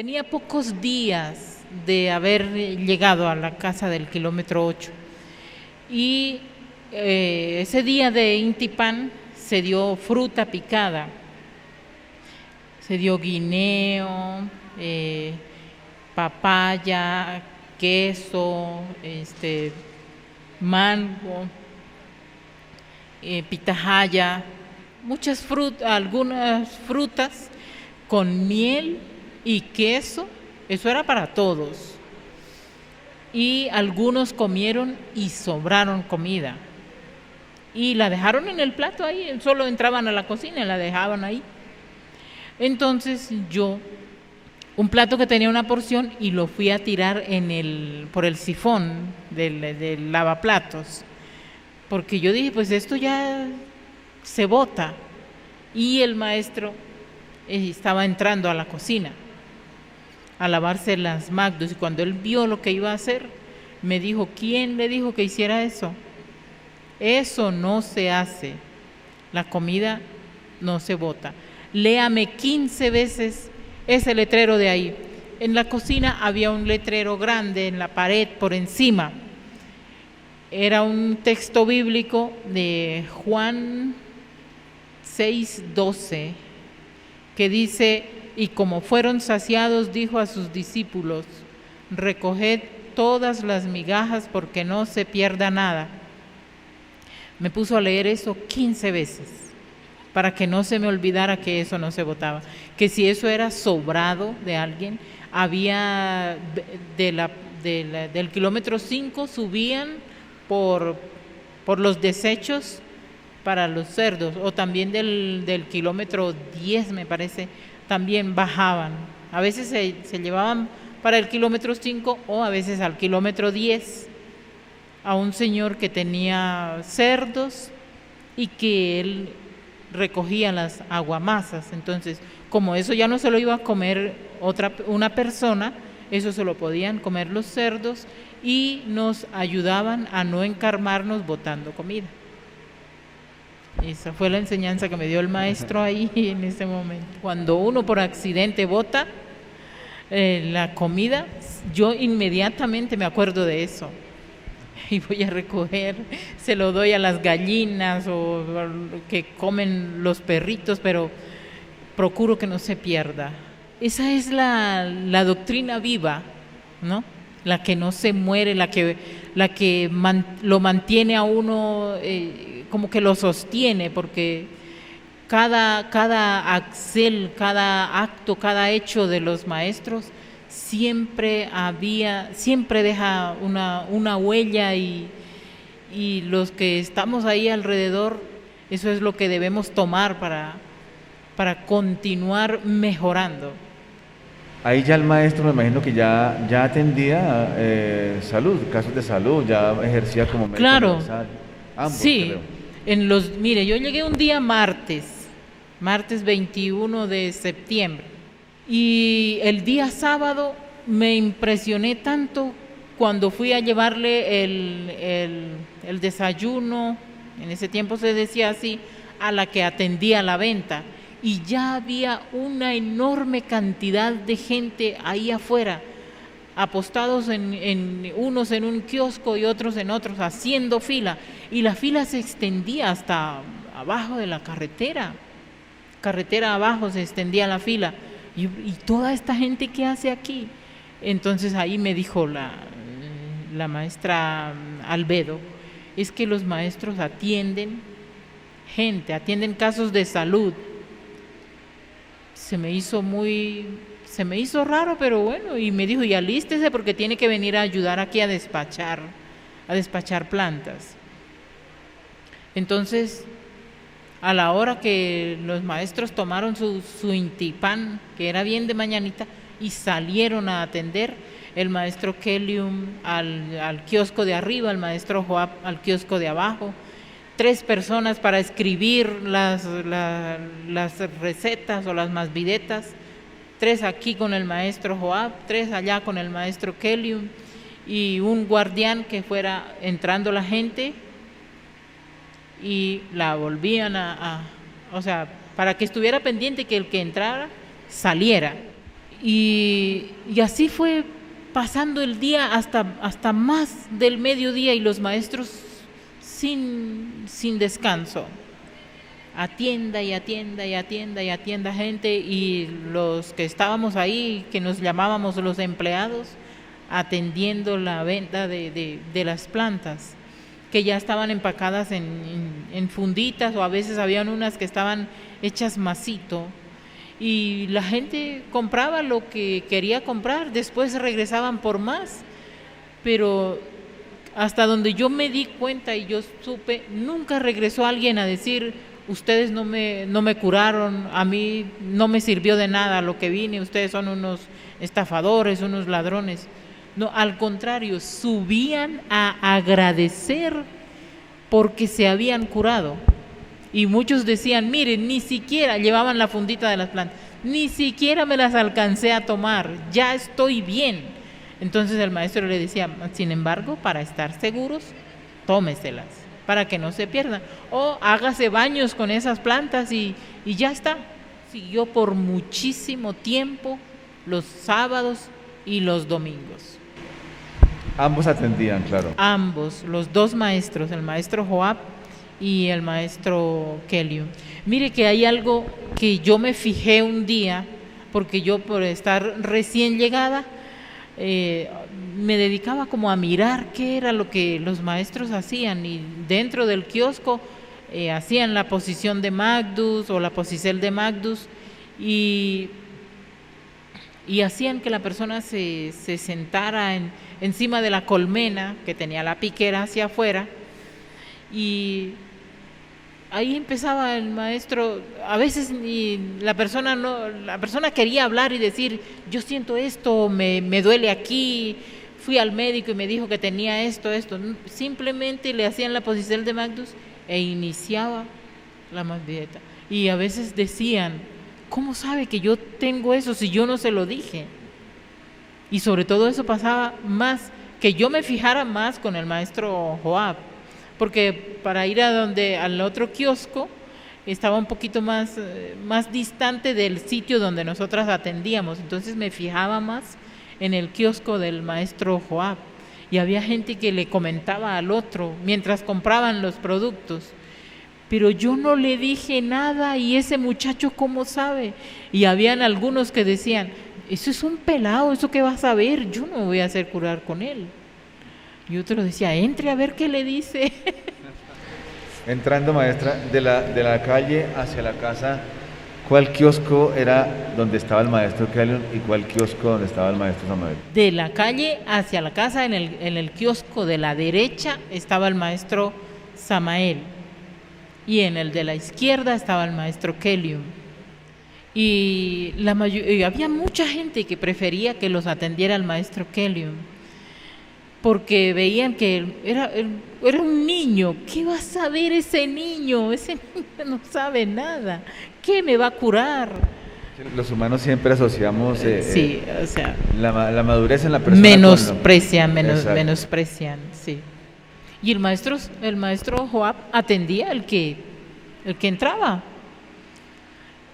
Tenía pocos días de haber llegado a la casa del kilómetro 8 y ese día de Intipan se dio fruta picada, se dio guineo, papaya, queso, mango, pitahaya, muchas frutas, algunas frutas con miel y queso. Eso era para todos. Y algunos comieron y sobraron comida. Y la dejaron en el plato ahí, solo entraban a la cocina y la dejaban ahí. Entonces un plato que tenía una porción y lo fui a tirar por el sifón del lavaplatos. Porque yo dije, pues esto ya se bota. Y el maestro estaba entrando a la cocina a lavarse las magdos, y cuando él vio lo que iba a hacer, me dijo, ¿quién le dijo que hiciera eso? Eso no se hace. La comida no se bota. Léame 15 veces ese letrero de ahí. En la cocina había un letrero grande en la pared por encima. Era un texto bíblico de Juan 6:12, que dice, y como fueron saciados, dijo a sus discípulos, recoged todas las migajas porque no se pierda nada. Me puso a leer eso 15 veces para que no se me olvidara que eso no se botaba, que si eso era sobrado de alguien, había del kilómetro 5 subían por los desechos para los cerdos, o también del kilómetro 10 me parece, también bajaban. A veces se llevaban para el kilómetro 5 o a veces al kilómetro 10 a un señor que tenía cerdos y que él recogía las aguamasas. Entonces, como eso ya no se lo iba a comer una persona, eso se lo podían comer los cerdos y nos ayudaban a no encarmarnos botando comida. Esa fue la enseñanza que me dio el maestro ahí en ese momento. Cuando uno por accidente bota la comida, yo inmediatamente me acuerdo de eso y voy a recoger, se lo doy a las gallinas o que comen los perritos, pero procuro que no se pierda. Esa es la doctrina viva, ¿no? La que no se muere, la que lo mantiene a uno, como que lo sostiene, porque cada axel, cada acto, cada hecho de los maestros siempre deja una huella, y los que estamos ahí alrededor, eso es lo que debemos tomar para continuar mejorando. Ahí ya el maestro, me imagino que ya atendía salud, casos de salud, ya ejercía como médico universal. Ambos, sí, creo. Mire, yo llegué un día martes 21 de septiembre, y el día sábado me impresioné tanto cuando fui a llevarle el desayuno, en ese tiempo se decía así, a la que atendía la venta. Y ya había una enorme cantidad de gente ahí afuera, apostados unos en un kiosco y otros en otros, haciendo fila. Y la fila se extendía hasta abajo de la carretera abajo se extendía la fila. Y toda esta gente, ¿qué hace aquí? Entonces ahí me dijo la maestra Albedo, es que los maestros atienden casos de salud. Se me hizo raro, pero bueno, y me dijo, y alístese porque tiene que venir a ayudar aquí a despachar plantas. Entonces, a la hora que los maestros tomaron su Intipan, que era bien de mañanita, y salieron a atender, el maestro Kelium al kiosco de arriba, el maestro Joab al kiosco de abajo, 3 personas para escribir las recetas o las masvidetas, 3 aquí con el maestro Joab, 3 allá con el maestro Kelium, y un guardián que fuera entrando la gente y la volvían o sea, para que estuviera pendiente que el que entrara saliera. Y así fue pasando el día hasta más del mediodía, y los maestros sin descanso. Atienda y atienda y atienda y atienda gente, y los que estábamos ahí, que nos llamábamos los empleados, atendiendo la venta de las plantas, que ya estaban empacadas en funditas, o a veces habían unas que estaban hechas masito, y la gente compraba lo que quería comprar, después regresaban por más, pero hasta donde yo me di cuenta y yo supe, nunca regresó alguien a decir: ustedes no me curaron, a mí no me sirvió de nada lo que vine, ustedes son unos estafadores, unos ladrones. No, al contrario, subían a agradecer porque se habían curado. Y muchos decían: miren, ni siquiera llevaban la fundita de las plantas, ni siquiera me las alcancé a tomar, ya estoy bien. Entonces el maestro le decía: sin embargo, para estar seguros, tómeselas, para que no se pierdan, o hágase baños con esas plantas y ya está. Siguió por muchísimo tiempo, los sábados y los domingos. Ambos atendían, claro. Ambos, los dos maestros, el maestro Joab y el maestro Kelly. Mire que hay algo que yo me fijé un día, porque yo, por estar recién llegada, me dedicaba como a mirar qué era lo que los maestros hacían, y dentro del kiosco hacían la posición de Magdus o la posicel de Magdus, y hacían que la persona se sentara encima de la colmena que tenía la piquera hacia afuera, y ahí empezaba el maestro. A veces la persona quería hablar y decir: yo siento esto, me duele aquí, fui al médico y me dijo que tenía esto. Simplemente le hacían la posición de Magdus e iniciaba la Magdieta. Y a veces decían: ¿cómo sabe que yo tengo eso si yo no se lo dije? Y sobre todo eso pasaba más, que yo me fijara más con el maestro Joab, porque para ir al otro kiosco estaba un poquito más distante del sitio donde nosotras atendíamos. Entonces me fijaba más en el kiosco del maestro Joab, y había gente que le comentaba al otro mientras compraban los productos: pero yo no le dije nada, y ese muchacho ¿cómo sabe? Y habían algunos que decían: eso es un pelado, ¿eso qué va a saber? Yo no me voy a hacer curar con él. Y otro decía: entre a ver qué le dice. Entrando, maestra, de la calle hacia la casa, ¿cuál kiosco era donde estaba el maestro Kellyon y cuál kiosco donde estaba el maestro Samael? De la calle hacia la casa, en el kiosco de la derecha estaba el maestro Samael, y en el de la izquierda estaba el maestro Kellyon. Y había mucha gente que prefería que los atendiera el maestro Kellyon, porque veían que era un niño. ¿Qué va a saber ese niño? Ese niño no sabe nada. ¿Qué me va a curar? Los humanos siempre asociamos sí, o sea, la madurez en la persona. Menosprecian, sí. Y el maestro Joab atendía el que entraba.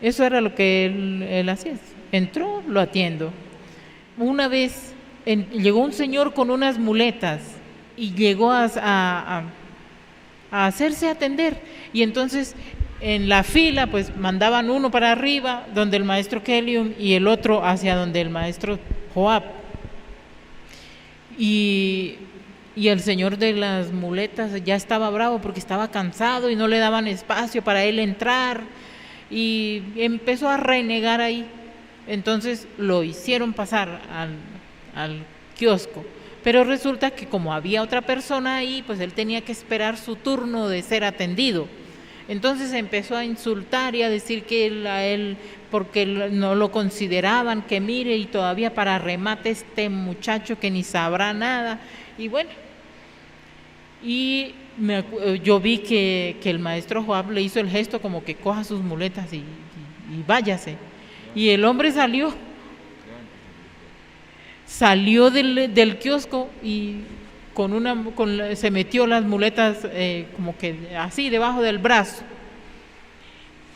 Eso era lo que él hacía. Entró, lo atiendo. Una vez llegó un señor con unas muletas y llegó a hacerse atender, y entonces en la fila pues mandaban uno para arriba donde el maestro Kellyon y el otro hacia donde el maestro Joab, y el señor de las muletas ya estaba bravo porque estaba cansado y no le daban espacio para él entrar, y empezó a renegar ahí. Entonces lo hicieron pasar al kiosco, pero resulta que como había otra persona ahí, pues él tenía que esperar su turno de ser atendido. Entonces empezó a insultar y a decir que a él porque no lo consideraban, que mire, y todavía para remate este muchacho que ni sabrá nada. Y bueno, y yo vi que el maestro Joab le hizo el gesto como que coja sus muletas y váyase. Y el hombre salió del kiosco y se metió las muletas como que así debajo del brazo.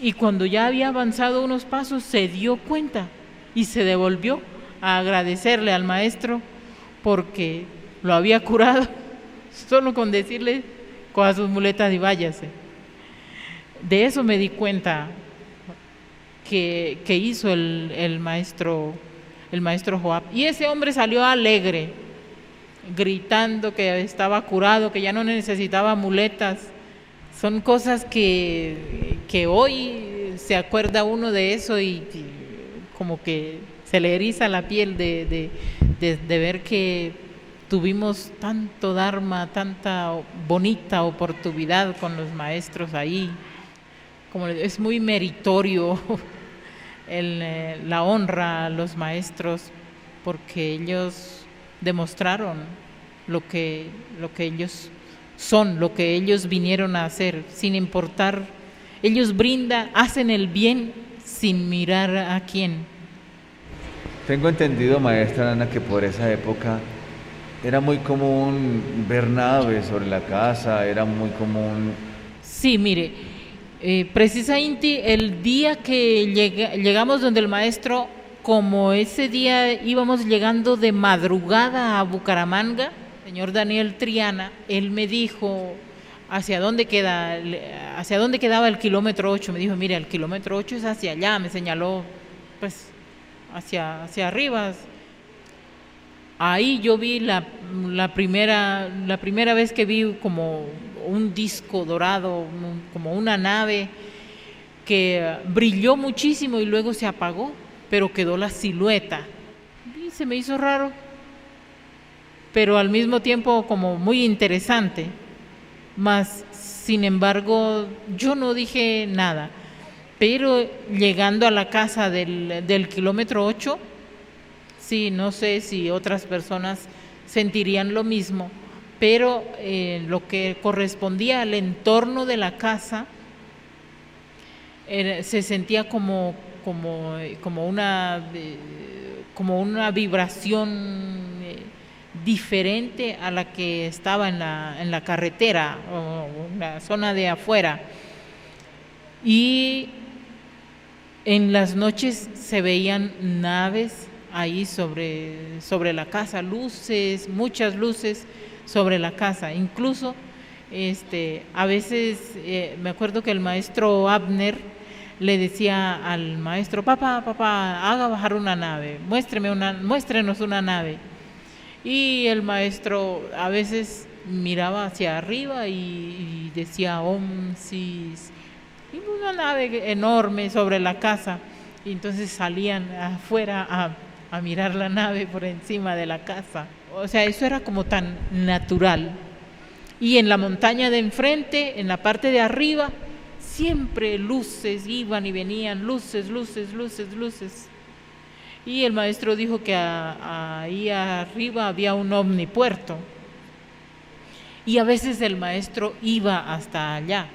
Y cuando ya había avanzado unos pasos se dio cuenta y se devolvió a agradecerle al maestro porque lo había curado, solo con decirle coja sus muletas y váyase. De eso me di cuenta que hizo el maestro Joab. Y ese hombre salió alegre, gritando que estaba curado, que ya no necesitaba muletas. Son cosas que hoy se acuerda uno de eso y como que se le eriza la piel de ver que tuvimos tanto dharma, tanta bonita oportunidad con los maestros ahí. Como es muy meritorio la honra a los maestros porque ellos demostraron lo que ellos son, lo que ellos vinieron a hacer, sin importar. Ellos hacen el bien sin mirar a quién. Tengo entendido, maestra Ana, que por esa época era muy común ver naves sobre la casa, era muy común. Sí, mire, precisamente el día que llegamos donde el maestro, como ese día íbamos llegando de madrugada a Bucaramanga, señor Daniel Triana, él me dijo hacia dónde quedaba el kilómetro 8. Me dijo, mira, el kilómetro 8 es hacia allá, me señaló pues hacia arriba. Ahí yo vi la primera vez que vi como un disco dorado, como una nave que brilló muchísimo y luego se apagó, pero quedó la silueta. Y se me hizo raro, pero al mismo tiempo como muy interesante. Mas, sin embargo, yo no dije nada. Pero llegando a la casa del kilómetro 8, sí, no sé si otras personas sentirían lo mismo, pero lo que correspondía al entorno de la casa se sentía como una vibración diferente a la que estaba en la carretera o en la zona de afuera. Y en las noches se veían naves ahí sobre la casa, luces, muchas luces sobre la casa. Incluso a veces me acuerdo que el maestro Abner le decía al maestro, papá, haga bajar una nave, muéstrenos una nave. Y el maestro a veces miraba hacia arriba y decía Om Sis, y una nave enorme sobre la casa, y entonces salían afuera a mirar la nave por encima de la casa. O sea, eso era como tan natural. Y en la montaña de enfrente, en la parte de arriba, siempre luces iban y venían, luces. Y el maestro dijo que ahí arriba había un omnipuerto. Y a veces el maestro iba hasta allá.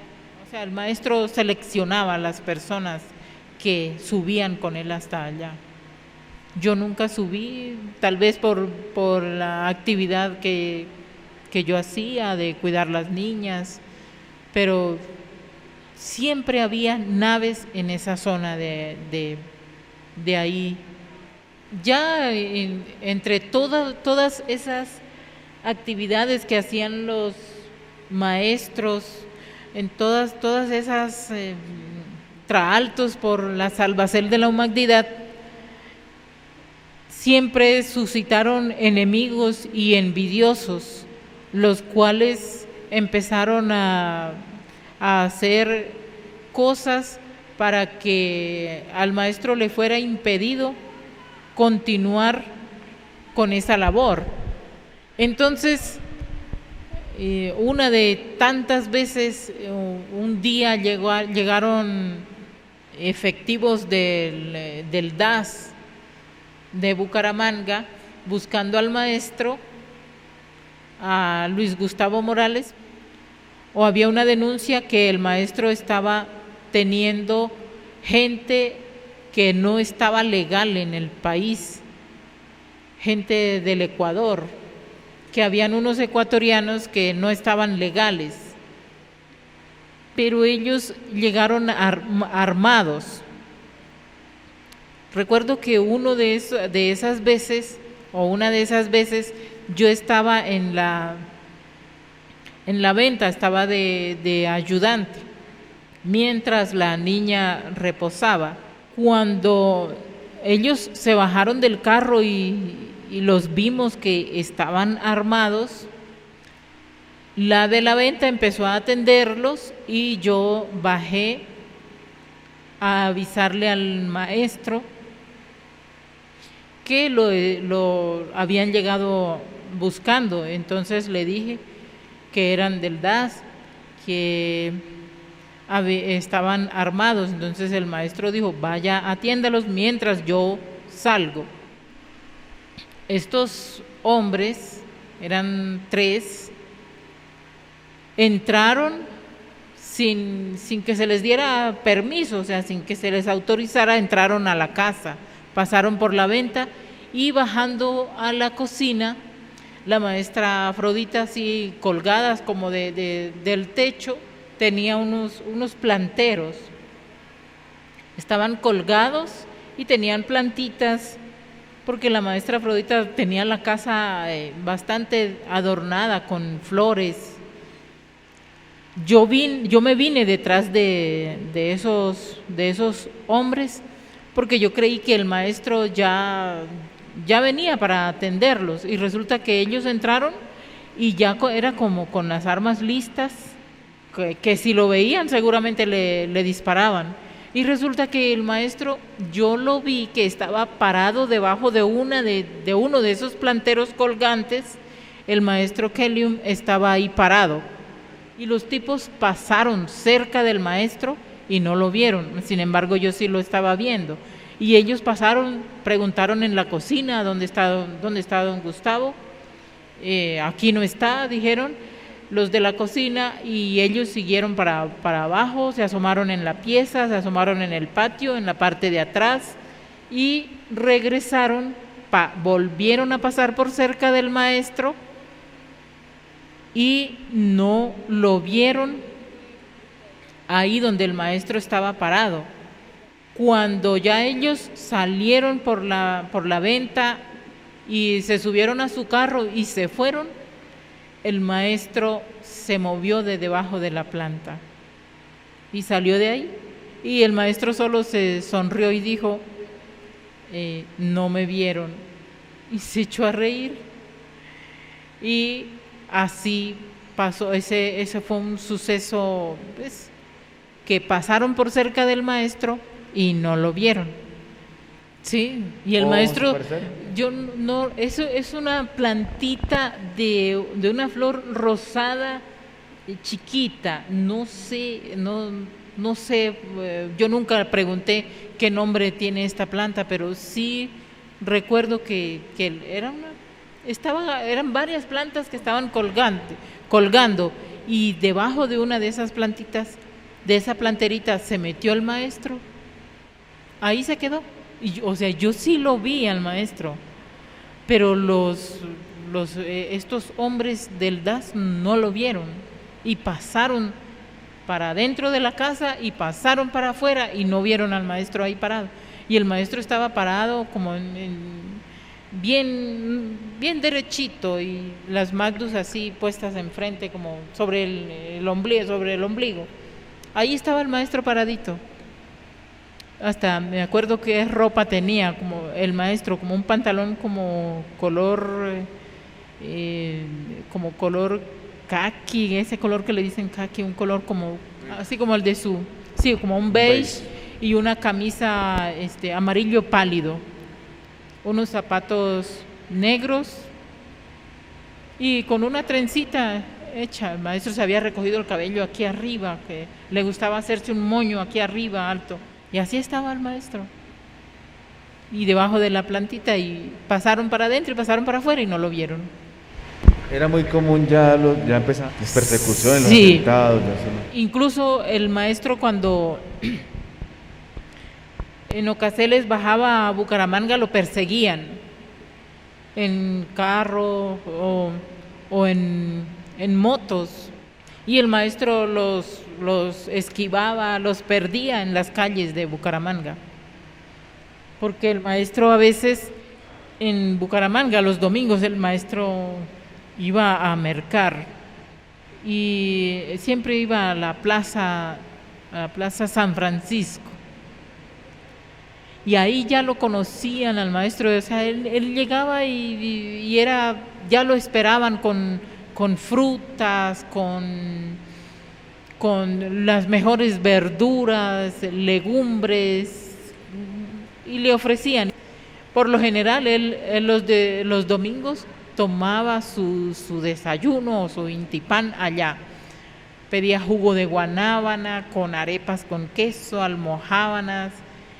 O sea, el maestro seleccionaba a las personas que subían con él hasta allá. Yo nunca subí, tal vez por la actividad que yo hacía de cuidar las niñas, pero siempre había naves en esa zona de ahí. Ya entre todas esas actividades que hacían los maestros, en todas esas traaltos por la salvación de la humanidad, siempre suscitaron enemigos y envidiosos, los cuales empezaron a hacer cosas para que al maestro le fuera impedido continuar con esa labor. Entonces, una de tantas veces, un día llegaron efectivos del DAS de Bucaramanga buscando al maestro, a Luis Gustavo Morales, o había una denuncia que el maestro estaba teniendo gente que no estaba legal en el país, gente del Ecuador, que habían unos ecuatorianos que no estaban legales, pero ellos llegaron armados. Recuerdo que de esas veces, o una de esas veces, yo estaba en la venta, estaba de ayudante, mientras la niña reposaba. Cuando ellos se bajaron del carro y los vimos que estaban armados, la de la venta empezó a atenderlos y yo bajé a avisarle al maestro que lo habían llegado buscando. Entonces le dije que eran del DAS, que estaban armados. Entonces el maestro dijo, vaya, atiéndalos mientras yo salgo. Estos hombres, eran 3, entraron sin que se les diera permiso, o sea, sin que se les autorizara, entraron a la casa, pasaron por la venta y bajando a la cocina, la maestra Afrodita, así colgadas como del techo, tenía unos planteros. Estaban colgados y tenían plantitas, porque la maestra Afrodita tenía la casa bastante adornada con flores. Yo me vine detrás de esos hombres, porque yo creí que el maestro ya venía para atenderlos, y resulta que ellos entraron y ya era como con las armas listas, que si lo veían seguramente le disparaban. Y resulta que el maestro, yo lo vi que estaba parado debajo de uno de esos planteros colgantes. El maestro Kellyum estaba ahí parado y los tipos pasaron cerca del maestro y no lo vieron. Sin embargo, yo sí lo estaba viendo. Y ellos pasaron, preguntaron en la cocina dónde está don Gustavo. Aquí no está, dijeron los de la cocina, y ellos siguieron para abajo, se asomaron en la pieza, se asomaron en el patio, en la parte de atrás, y regresaron, volvieron a pasar por cerca del maestro y no lo vieron ahí donde el maestro estaba parado. Cuando ya ellos salieron por la venta y se subieron a su carro y se fueron, el maestro se movió de debajo de la planta y salió de ahí. Y el maestro solo se sonrió y dijo, no me vieron, y se echó a reír. Y así pasó. Ese fue un suceso, pues, que pasaron por cerca del maestro y no lo vieron. Sí, y el maestro, eso es una plantita de una flor rosada chiquita, no sé, yo nunca pregunté qué nombre tiene esta planta, pero sí recuerdo que eran varias plantas que estaban colgando, y debajo de una de esas plantitas, de esa planterita, se metió el maestro, ahí se quedó. O sea, yo sí lo vi al maestro, pero estos hombres del DAS no lo vieron y pasaron para dentro de la casa y pasaron para afuera y no vieron al maestro ahí parado. Y el maestro estaba parado como bien derechito, y las Magnus así puestas enfrente, como sobre el ombligo. Ahí estaba el maestro paradito. Hasta me acuerdo qué ropa tenía, como el maestro, como un pantalón como color caqui, ese color que le dicen caqui, un color como así como el de como un beige, y una camisa amarillo pálido, unos zapatos negros y con una trencita hecha. El maestro se había recogido el cabello aquí arriba, que le gustaba hacerse un moño aquí arriba alto. Y así estaba el maestro, y debajo de la plantita, y pasaron para adentro y pasaron para afuera y no lo vieron. Era muy común ya empezar las persecuciones, los Sí. atentados. Incluso el maestro, cuando en Ocaseles bajaba a Bucaramanga, lo perseguían en carro o en motos, y el maestro los esquivaba, los perdía en las calles de Bucaramanga. porque el maestro a veces en Bucaramanga, los domingos, el maestro iba a mercar y siempre iba a la plaza San Francisco. Y ahí ya lo conocían al maestro, o sea, él llegaba y era, ya lo esperaban con frutas, con las mejores verduras, legumbres, y le ofrecían. Por lo general, él los domingos tomaba su desayuno o su intipán allá. Pedía jugo de guanábana con arepas con queso, almojábanas,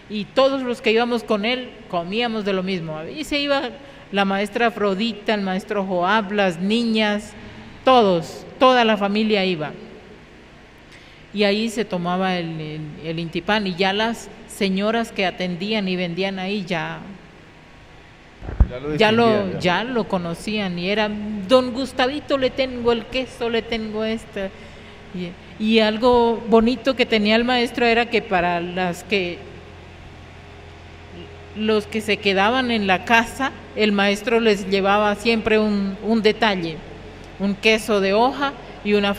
y todos los que íbamos con él comíamos de lo mismo. Y se iba la maestra Afrodita, el maestro Joab, las niñas, toda la familia iba. Y ahí se tomaba el intipán, y ya las señoras que atendían y vendían ahí ya lo conocían, y era: don Gustavito, le tengo el queso, le tengo esto. Y algo bonito que tenía el maestro era que para los que se quedaban en la casa, el maestro les llevaba siempre un detalle, un queso de hoja y una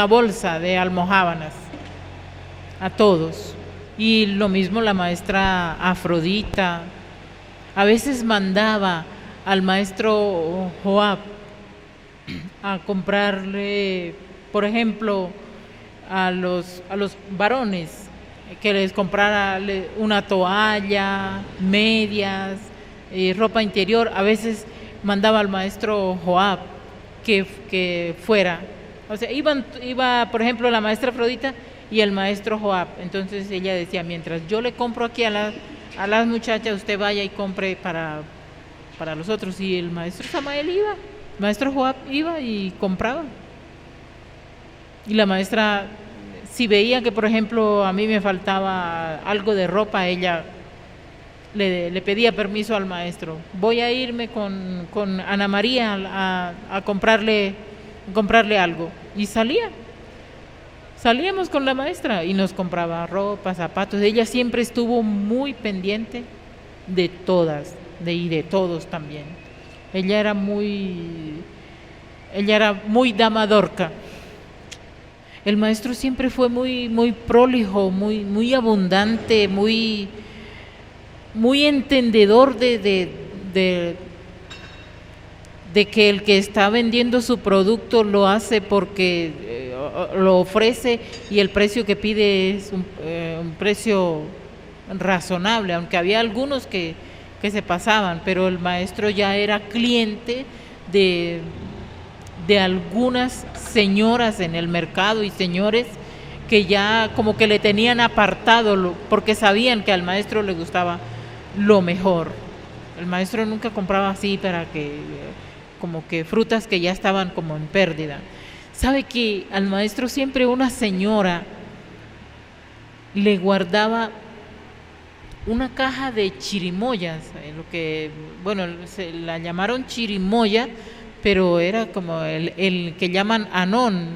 bolsa de almojábanas a todos. Y lo mismo la maestra Afrodita. A veces mandaba al maestro Joab a comprarle, por ejemplo, a los varones, que les comprara una toalla, medias, ropa interior. A veces mandaba al maestro Joab que fuera. O sea, iba, por ejemplo, la maestra Afrodita y el maestro Joab. Entonces ella decía: mientras yo le compro aquí a las muchachas, usted vaya y compre para los otros. Y el maestro Samael iba, el maestro Joab iba y compraba. Y la maestra, si veía que, por ejemplo, a mí me faltaba algo de ropa, ella le pedía permiso al maestro: voy a irme con Ana María a comprarle algo. Y salíamos con la maestra y nos compraba ropa, zapatos. Ella siempre estuvo muy pendiente de todas, y de todos también. Ella era muy damadorca. El maestro siempre fue muy prolijo, muy abundante, muy entendedor de que el que está vendiendo su producto lo hace porque lo ofrece, y el precio que pide es un precio razonable, aunque había algunos que se pasaban, pero el maestro ya era cliente de algunas señoras en el mercado y señores que ya como que le tenían apartado, porque sabían que al maestro le gustaba lo mejor. El maestro nunca compraba así para que como que frutas que ya estaban como en pérdida. Sabe que al maestro siempre una señora le guardaba una caja de chirimoyas, lo que, bueno, se la llamaron chirimoya, pero era como el que llaman anón,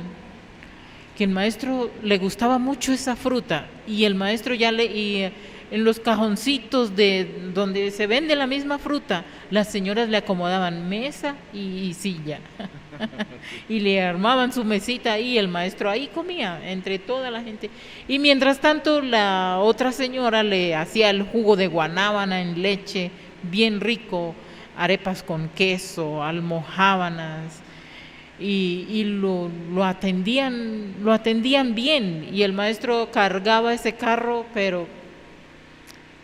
que el maestro le gustaba mucho esa fruta, y el maestro y en los cajoncitos de donde se vende la misma fruta, las señoras le acomodaban mesa y silla y le armaban su mesita ahí, el maestro ahí comía entre toda la gente. Y mientras tanto la otra señora le hacía el jugo de guanábana en leche, bien rico, arepas con queso, almojábanas, y lo atendían bien, y el maestro cargaba ese carro, pero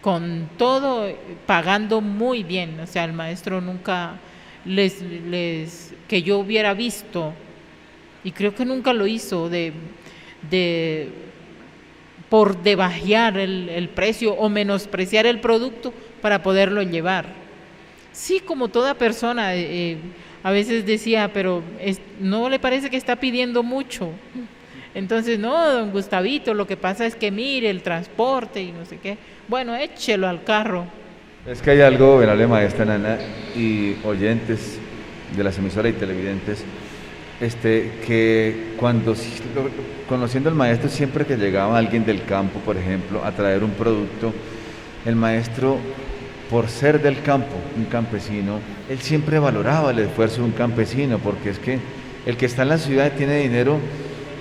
con todo, pagando muy bien. O sea, el maestro nunca que yo hubiera visto, y creo que nunca lo hizo, por debajear el precio o menospreciar el producto para poderlo llevar. Sí, como toda persona, a veces decía: pero ¿no le parece que está pidiendo mucho? Entonces: no, don Gustavito, lo que pasa es que mire el transporte y no sé qué. Bueno, échelo al carro. Es que hay algo, venerable maestra Nana y oyentes de las emisoras y televidentes, que conociendo al maestro, siempre que llegaba alguien del campo, por ejemplo, a traer un producto, El maestro, por ser del campo, un campesino, él siempre valoraba el esfuerzo de un campesino, porque es que el que está en la ciudad y tiene dinero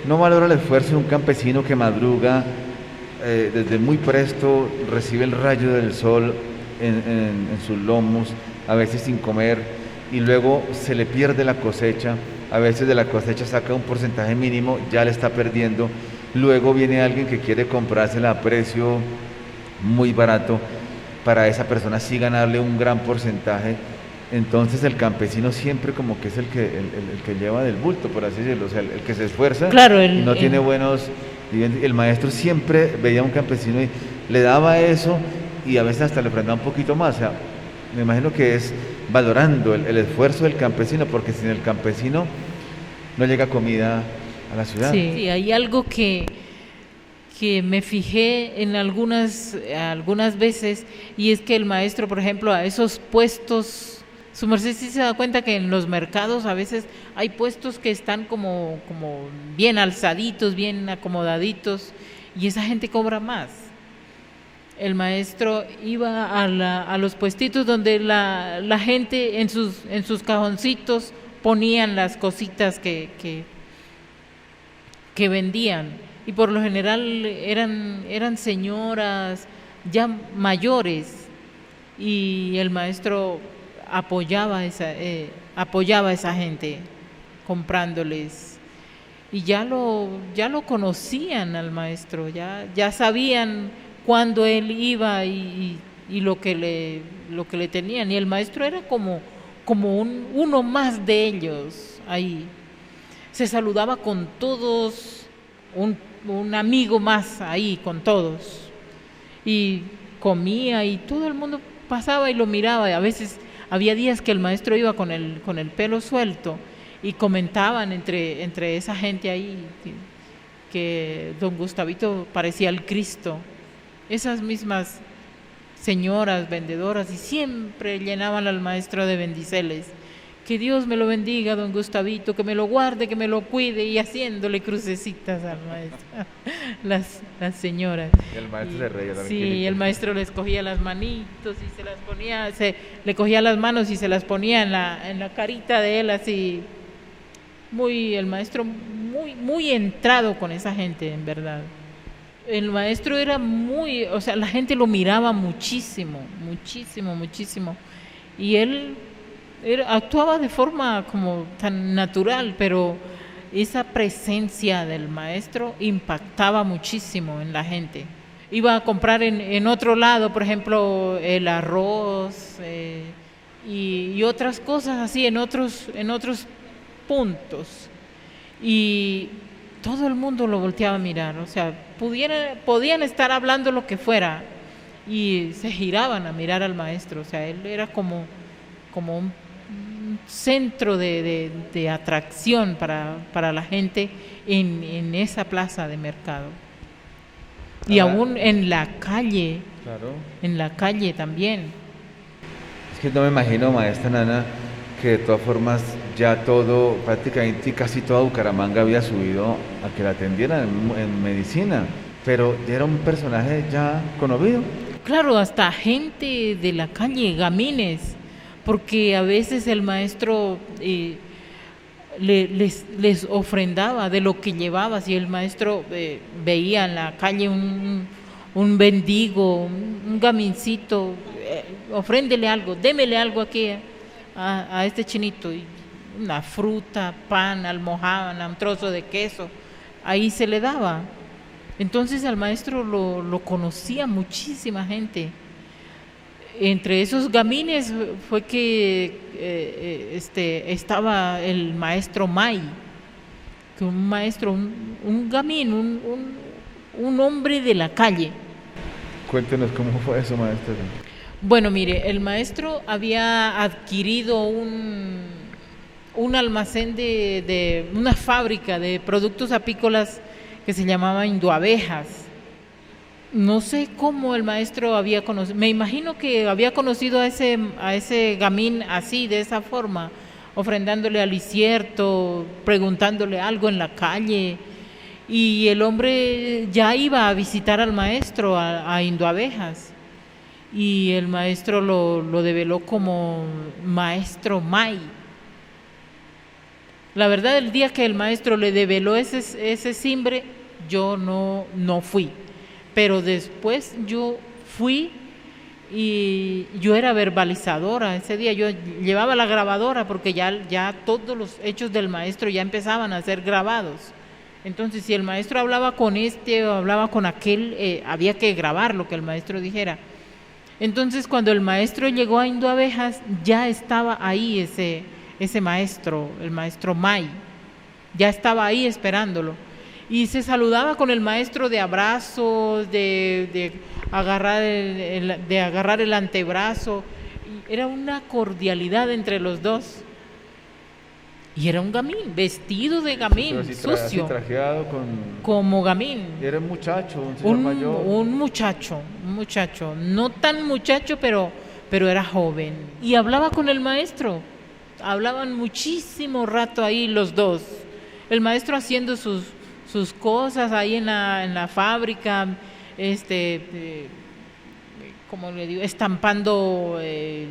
no valora el esfuerzo de un campesino que madruga, desde muy presto, recibe el rayo del sol en sus lomos, a veces sin comer, y luego se le pierde la cosecha, a veces de la cosecha saca un porcentaje mínimo, ya le está perdiendo, luego viene alguien que quiere comprársela a precio muy barato, para esa persona sí ganarle un gran porcentaje. Entonces el campesino siempre como que es el que lleva del bulto, por así decirlo, o sea, el que se esfuerza, Claro, y no tiene buenos. El maestro siempre veía a un campesino y le daba eso, y a veces hasta le ofrendaba un poquito más. O sea, me imagino que es valorando el esfuerzo del campesino, porque sin el campesino no llega comida a la ciudad. Sí, hay algo que me fijé en algunas veces, y es que el maestro, por ejemplo, a esos puestos, su merced sí se da cuenta que en los mercados a veces hay puestos que están como bien alzaditos, bien acomodaditos, y esa gente cobra más. El maestro iba a los puestitos donde la gente en sus cajoncitos ponían las cositas que vendían, y por lo general eran señoras ya mayores, y el maestro apoyaba a esa gente comprándoles, y ya lo conocían al maestro, ya sabían cuándo él iba y lo que le tenían, y el maestro era como uno más de ellos ahí. Se saludaba con todos, un amigo más ahí con todos, y comía, y todo el mundo pasaba y lo miraba, y a veces había días que el maestro iba con el pelo suelto, y comentaban entre esa gente ahí que don Gustavito parecía el Cristo, esas mismas señoras vendedoras, y siempre llenaban al maestro de bendiceles. Que Dios me lo bendiga, don Gustavito, que me lo guarde, que me lo cuide, y haciéndole crucecitas al maestro, las señoras. Y el maestro se reía también. Sí, el maestro les cogía las manitos y se las ponía, le cogía las manos y se las ponía en la carita de él, así. El maestro muy entrado con esa gente, en verdad. El maestro era o sea, la gente lo miraba muchísimo, muchísimo, muchísimo. Y él actuaba de forma como tan natural, pero esa presencia del maestro impactaba muchísimo en la gente. Iba a comprar en otro lado, por ejemplo, el arroz, y otras cosas así en otros puntos, y todo el mundo lo volteaba a mirar. O sea, podían estar hablando lo que fuera y se giraban a mirar al maestro. O sea, él era como un centro de atracción para la gente en esa plaza de mercado. Y aún en la calle, claro, en la calle también. Es que no me imagino, maestra Nana, que de todas formas ya todo, prácticamente casi toda Bucaramanga había subido a que la atendieran en medicina, pero era un personaje ya conocido. Claro, hasta gente de la calle, gamines, porque a veces el maestro les ofrendaba de lo que llevaba. Si el maestro veía en la calle un mendigo, un gamincito, ofréndele algo, démele algo aquí a este chinito, y una fruta, pan, almojábana, un trozo de queso, ahí se le daba. Entonces al maestro lo conocía muchísima gente. Entre esos gamines fue que estaba el maestro May, que un maestro, un gamín, un hombre de la calle. Cuéntenos cómo fue eso, maestro. Bueno, mire, el maestro había adquirido un almacén de una fábrica de productos apícolas que se llamaba Induabejas. No sé cómo el maestro había conocido, me imagino que había conocido a ese gamín así, de esa forma, ofrendándole al incierto, preguntándole algo en la calle, y el hombre ya iba a visitar al maestro a Induabejas, y el maestro lo develó como maestro May. La verdad, el día que el maestro le develó ese simbre, yo no fui, pero después yo fui y yo era verbalizadora. Ese día yo llevaba la grabadora porque ya todos los hechos del maestro ya empezaban a ser grabados. Entonces, si el maestro hablaba con este o hablaba con aquel, había que grabar lo que el maestro dijera. Entonces, cuando el maestro llegó a Indoabejas, ya estaba ahí ese maestro, el maestro May, ya estaba ahí esperándolo. Y se saludaba con el maestro de abrazos, de agarrar el antebrazo. Y era una cordialidad entre los dos. Y era un gamín, vestido de gamín, Pero así sucio, así trajeado con... como gamín. Era un muchacho, un señor mayor. Un muchacho, no tan muchacho, pero era joven. Y hablaba con el maestro, hablaban muchísimo rato ahí los dos. El maestro haciendo sus cosas ahí en la fábrica, como le digo, estampando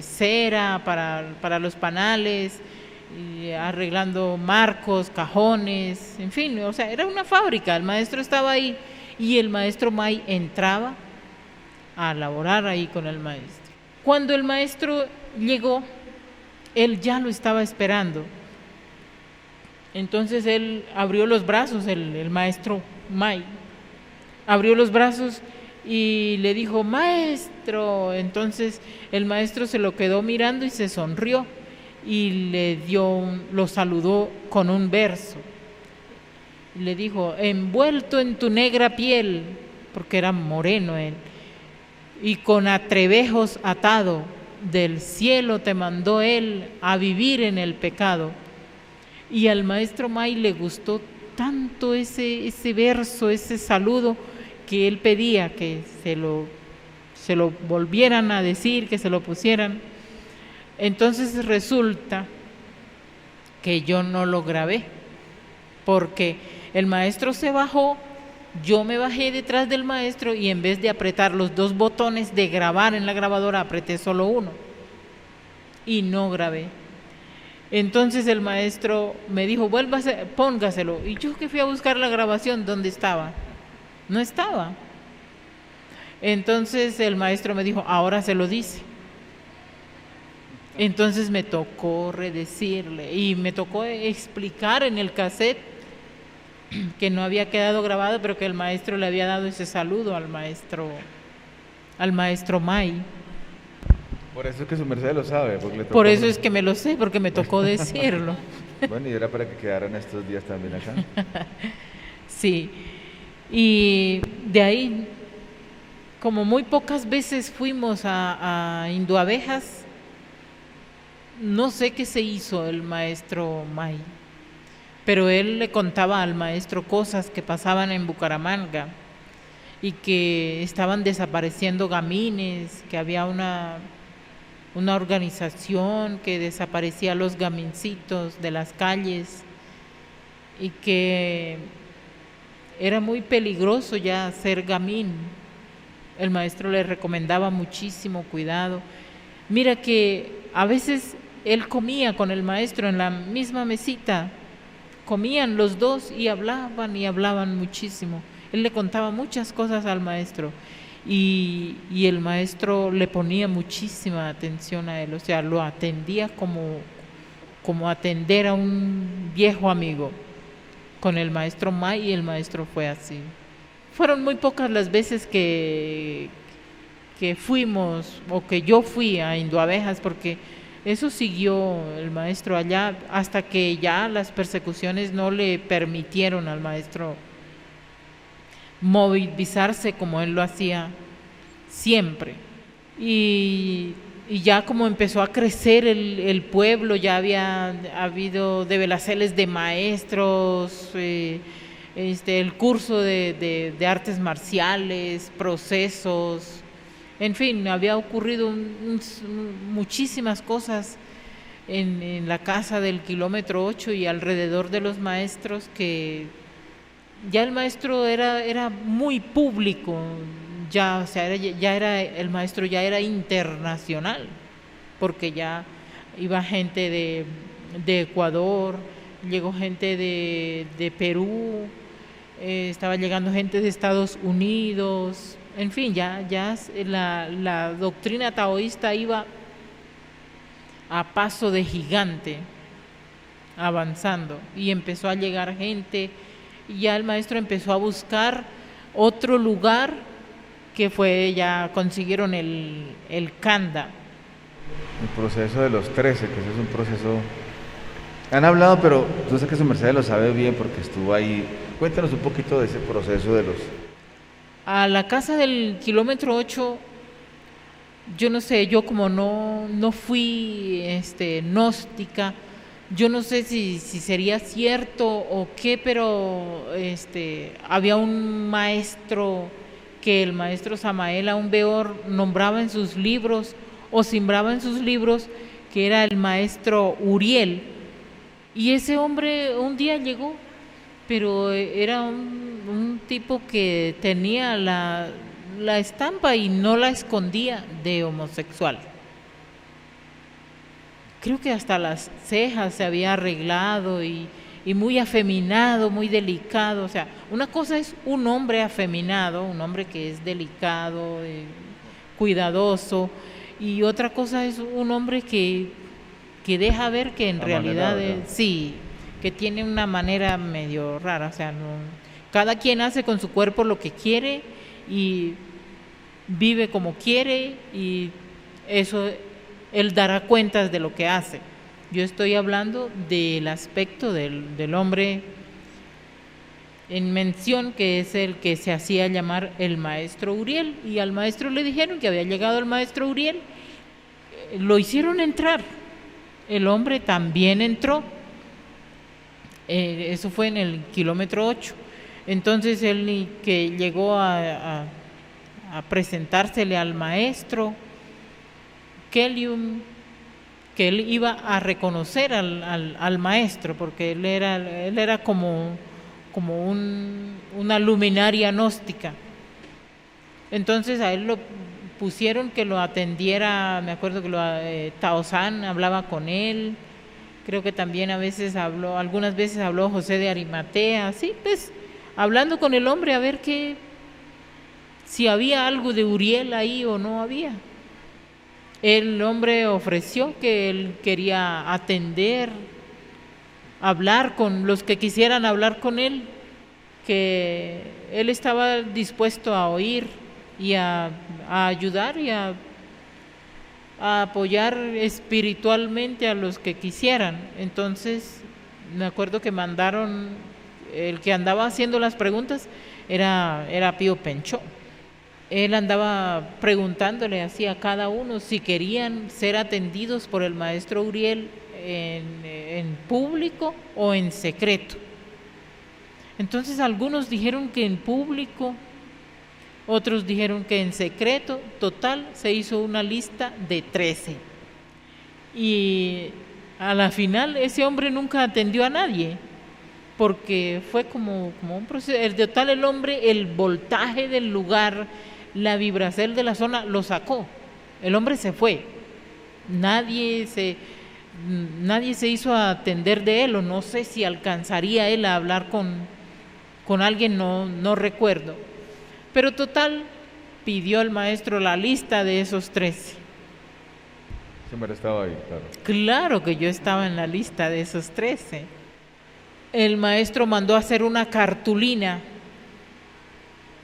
cera para los panales, y arreglando marcos, cajones, en fin, o sea, era una fábrica. El maestro estaba ahí y el maestro May entraba a laborar ahí con el maestro. Cuando el maestro llegó, él ya lo estaba esperando. Entonces él abrió los brazos, el maestro May abrió los brazos y le dijo, maestro. Entonces el maestro se lo quedó mirando y se sonrió y lo saludó con un verso. Le dijo, envuelto en tu negra piel, porque era moreno él, y con atrevejos atado, del cielo te mandó él a vivir en el pecado. Y al maestro May le gustó tanto ese verso, ese saludo, que él pedía que se lo volvieran a decir, que se lo pusieran. Entonces resulta que yo no lo grabé, porque el maestro se bajó, yo me bajé detrás del maestro y en vez de apretar los dos botones de grabar en la grabadora, apreté solo uno y no grabé. Entonces el maestro me dijo, vuélvase, póngaselo. Y yo que fui a buscar la grabación, ¿dónde estaba? No estaba. Entonces el maestro me dijo, ahora se lo dice. Entonces me tocó redecirle y me tocó explicar en el cassette que no había quedado grabado, pero que el maestro le había dado ese saludo al maestro May. Por eso es que su merced lo sabe. Porque le tocó... Por eso es que me lo sé, porque me tocó decirlo. Bueno, y era para que quedaran estos días también acá. Sí, y de ahí, como muy pocas veces fuimos a Indoabejas, no sé qué se hizo el maestro May, pero él le contaba al maestro cosas que pasaban en Bucaramanga y que estaban desapareciendo gamines, que había una organización que desaparecía los gamincitos de las calles y que era muy peligroso ya ser gamín. El maestro le recomendaba muchísimo cuidado. Mira que a veces él comía con el maestro en la misma mesita, comían los dos y hablaban muchísimo. Él le contaba muchas cosas al maestro y el maestro le ponía muchísima atención a él, o sea, lo atendía como atender a un viejo amigo. Con el maestro May y el maestro fue así. Fueron muy pocas las veces que fuimos o que yo fui a Indoabejas, porque eso siguió el maestro allá hasta que ya las persecuciones no le permitieron al maestro movilizarse como él lo hacía siempre. Y ya como empezó a crecer el pueblo, ya había habido develaceles de maestros, el curso de artes marciales, procesos, en fin, había ocurrido muchísimas cosas en la casa del kilómetro 8 y alrededor de los maestros, que ya el maestro era muy público, ya, o sea, ya era, el maestro ya era internacional, porque ya iba gente de Ecuador, llegó gente de Perú, estaba llegando gente de Estados Unidos, en fin, la doctrina taoísta iba a paso de gigante, avanzando, y empezó a llegar gente, y ya el maestro empezó a buscar otro lugar, que fue, ya consiguieron el Kanda. El proceso de los 13, que ese es un proceso... Han hablado, pero tú sé que su merced lo sabe bien porque estuvo ahí. Cuéntanos un poquito de ese proceso de los... A la casa del kilómetro 8, yo no sé, yo como no fui gnóstica, yo no sé si sería cierto o qué, pero había un maestro que el maestro Samael Aun Weor nombraba en sus libros o simbraba en sus libros, que era el maestro Uriel, y ese hombre un día llegó, pero era un tipo que tenía la estampa y no la escondía de homosexual. Creo que hasta las cejas se había arreglado y muy afeminado, muy delicado. O sea, una cosa es un hombre afeminado, un hombre que es delicado, cuidadoso, y otra cosa es un hombre que deja ver que en realidad sí, que tiene una manera medio rara. O sea, cada quien hace con su cuerpo lo que quiere y vive como quiere, y eso él dará cuentas de lo que hace. Yo estoy hablando del aspecto del hombre en mención, que es el que se hacía llamar el maestro Uriel, y al maestro le dijeron que había llegado el maestro Uriel, lo hicieron entrar, el hombre también entró, eso fue en el kilómetro 8. Entonces él, que llegó a presentársele al maestro Kelium, que él iba a reconocer al maestro, porque él era como una luminaria gnóstica. Entonces a él lo pusieron que lo atendiera, me acuerdo que Tao San hablaba con él, creo que también algunas veces habló José de Arimatea, sí, pues hablando con el hombre a ver si había algo de Uriel ahí o no había. El hombre ofreció que él quería atender, hablar con los que quisieran hablar con él, que él estaba dispuesto a oír y a ayudar y a apoyar espiritualmente a los que quisieran. Entonces me acuerdo que mandaron, el que andaba haciendo las preguntas era Pío Penchó. Él andaba preguntándole así a cada uno si querían ser atendidos por el maestro Uriel en público o en secreto. Entonces algunos dijeron que en público, otros dijeron que en secreto. Total, se hizo una lista de 13. Y a la final ese hombre nunca atendió a nadie, porque fue como un proceso. El hombre, el voltaje del lugar, la vibración de la zona lo sacó. El hombre se fue. Nadie se hizo atender de él, o no sé si alcanzaría él a hablar con alguien, no recuerdo. Pero total, pidió el maestro la lista de esos 13. Siempre estaba ahí, claro. Claro que yo estaba en la lista de esos 13. El maestro mandó a hacer una cartulina,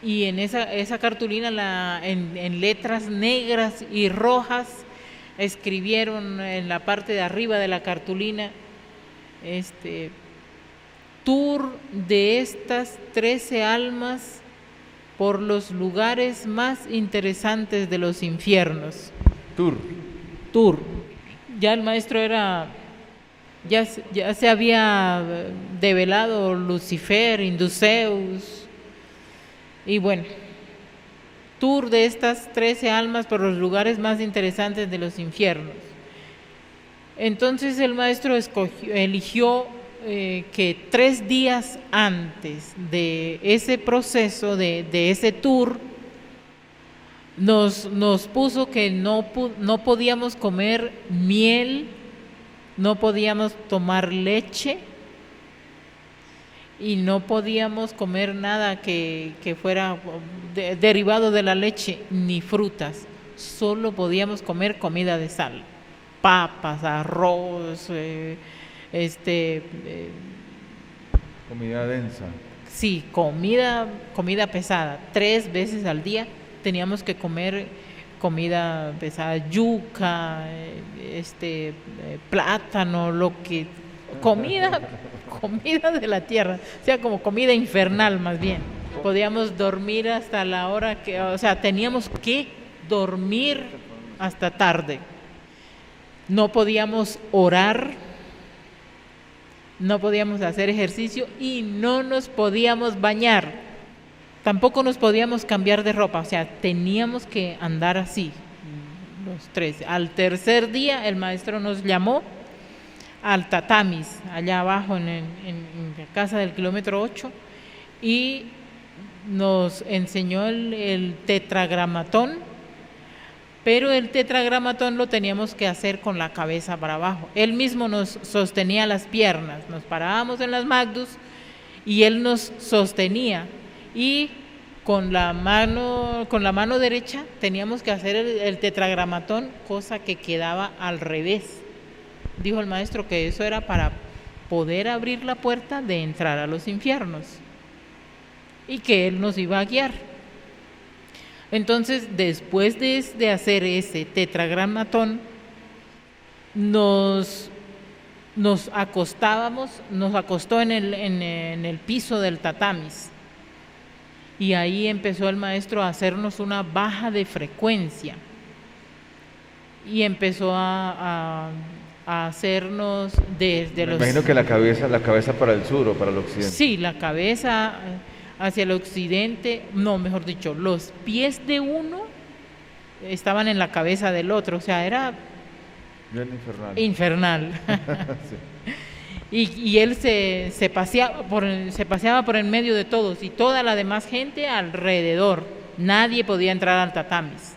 y en esa cartulina en letras negras y rojas escribieron en la parte de arriba de la cartulina, tour de estas 13 almas por los lugares más interesantes de los infiernos. Tour. Ya el maestro ya se había develado Lucifer, Induceus, y bueno, tour de estas 13 almas por los lugares más interesantes de los infiernos. Entonces el maestro eligió que 3 días antes de ese proceso, de ese tour, Nos puso que no podíamos comer miel, no podíamos tomar leche y no podíamos comer nada que fuera derivado de la leche, ni frutas. Solo podíamos comer comida de sal, papas, arroz, Comida densa. sí, comida pesada. 3 veces al día teníamos que comer comida pesada, yuca, plátano, comida, comida de la tierra, o sea, como comida infernal más bien. Podíamos dormir hasta la hora o sea, teníamos que dormir hasta tarde. No podíamos orar, no podíamos hacer ejercicio y no nos podíamos bañar. Tampoco nos podíamos cambiar de ropa, o sea, teníamos que andar así, los 3. Al tercer día el maestro nos llamó al tatamis, allá abajo en la casa del kilómetro 8, y nos enseñó el tetragramatón, pero el tetragramatón lo teníamos que hacer con la cabeza para abajo. Él mismo nos sostenía las piernas, nos parábamos en las magdus y él nos sostenía, y con la mano derecha teníamos que hacer el tetragramatón, cosa que quedaba al revés. Dijo el maestro que eso era para poder abrir la puerta de entrar a los infiernos y que él nos iba a guiar. Entonces, después de hacer ese tetragramatón, nos acostó en el piso del tatamis, y ahí empezó el maestro a hacernos una baja de frecuencia y empezó a hacernos desde Me imagino que la cabeza para el sur o para el occidente. Sí, la cabeza hacia el occidente, no, mejor dicho, los pies de uno estaban en la cabeza del otro, o sea, era Bien infernal. Sí. Y él se paseaba por en medio de todos y toda la demás gente alrededor. Nadie podía entrar al tatamis.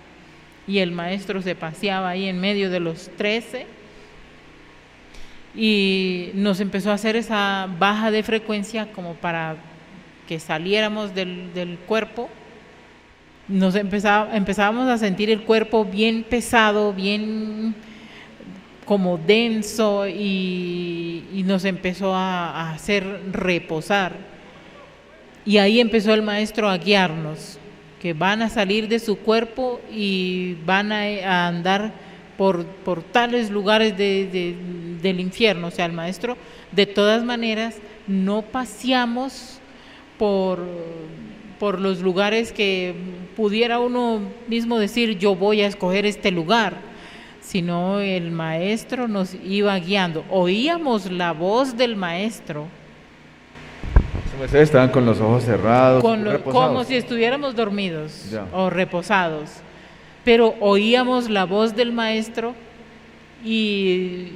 Y el maestro se paseaba ahí en medio de los 13 y nos empezó a hacer esa baja de frecuencia como para que saliéramos del cuerpo. Empezábamos a sentir el cuerpo bien pesado, bien como denso, y nos empezó a hacer reposar. Y ahí empezó el maestro a guiarnos, que van a salir de su cuerpo y van a andar por tales lugares del infierno. O sea, el maestro, de todas maneras, no paseamos por los lugares que pudiera uno mismo decir, yo voy a escoger este lugar, sino el maestro nos iba guiando. Oíamos la voz del maestro. Ustedes estaban con los ojos cerrados, Como si estuviéramos dormidos ya, o reposados, pero oíamos la voz del maestro, y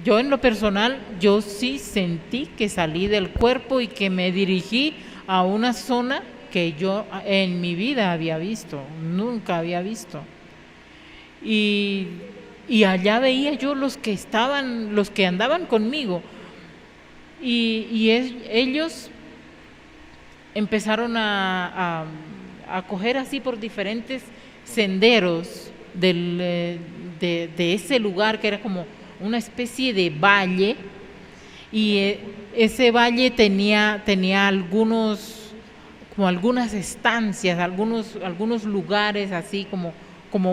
yo en lo personal, yo sí sentí que salí del cuerpo y que me dirigí a una zona que yo en mi vida había visto, nunca había visto. Y allá veía yo los que andaban conmigo, y ellos empezaron a coger así por diferentes senderos de ese lugar, que era como una especie de valle, y ese valle tenía algunas estancias, algunos lugares así como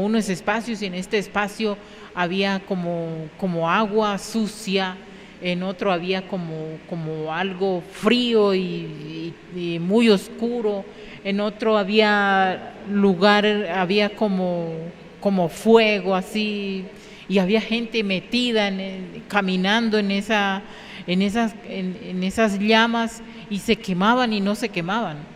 unos espacios, y en este espacio había como agua sucia, en otro había como algo frío y muy oscuro, en otro había como fuego así, y había gente metida caminando en esas llamas, y se quemaban y no se quemaban.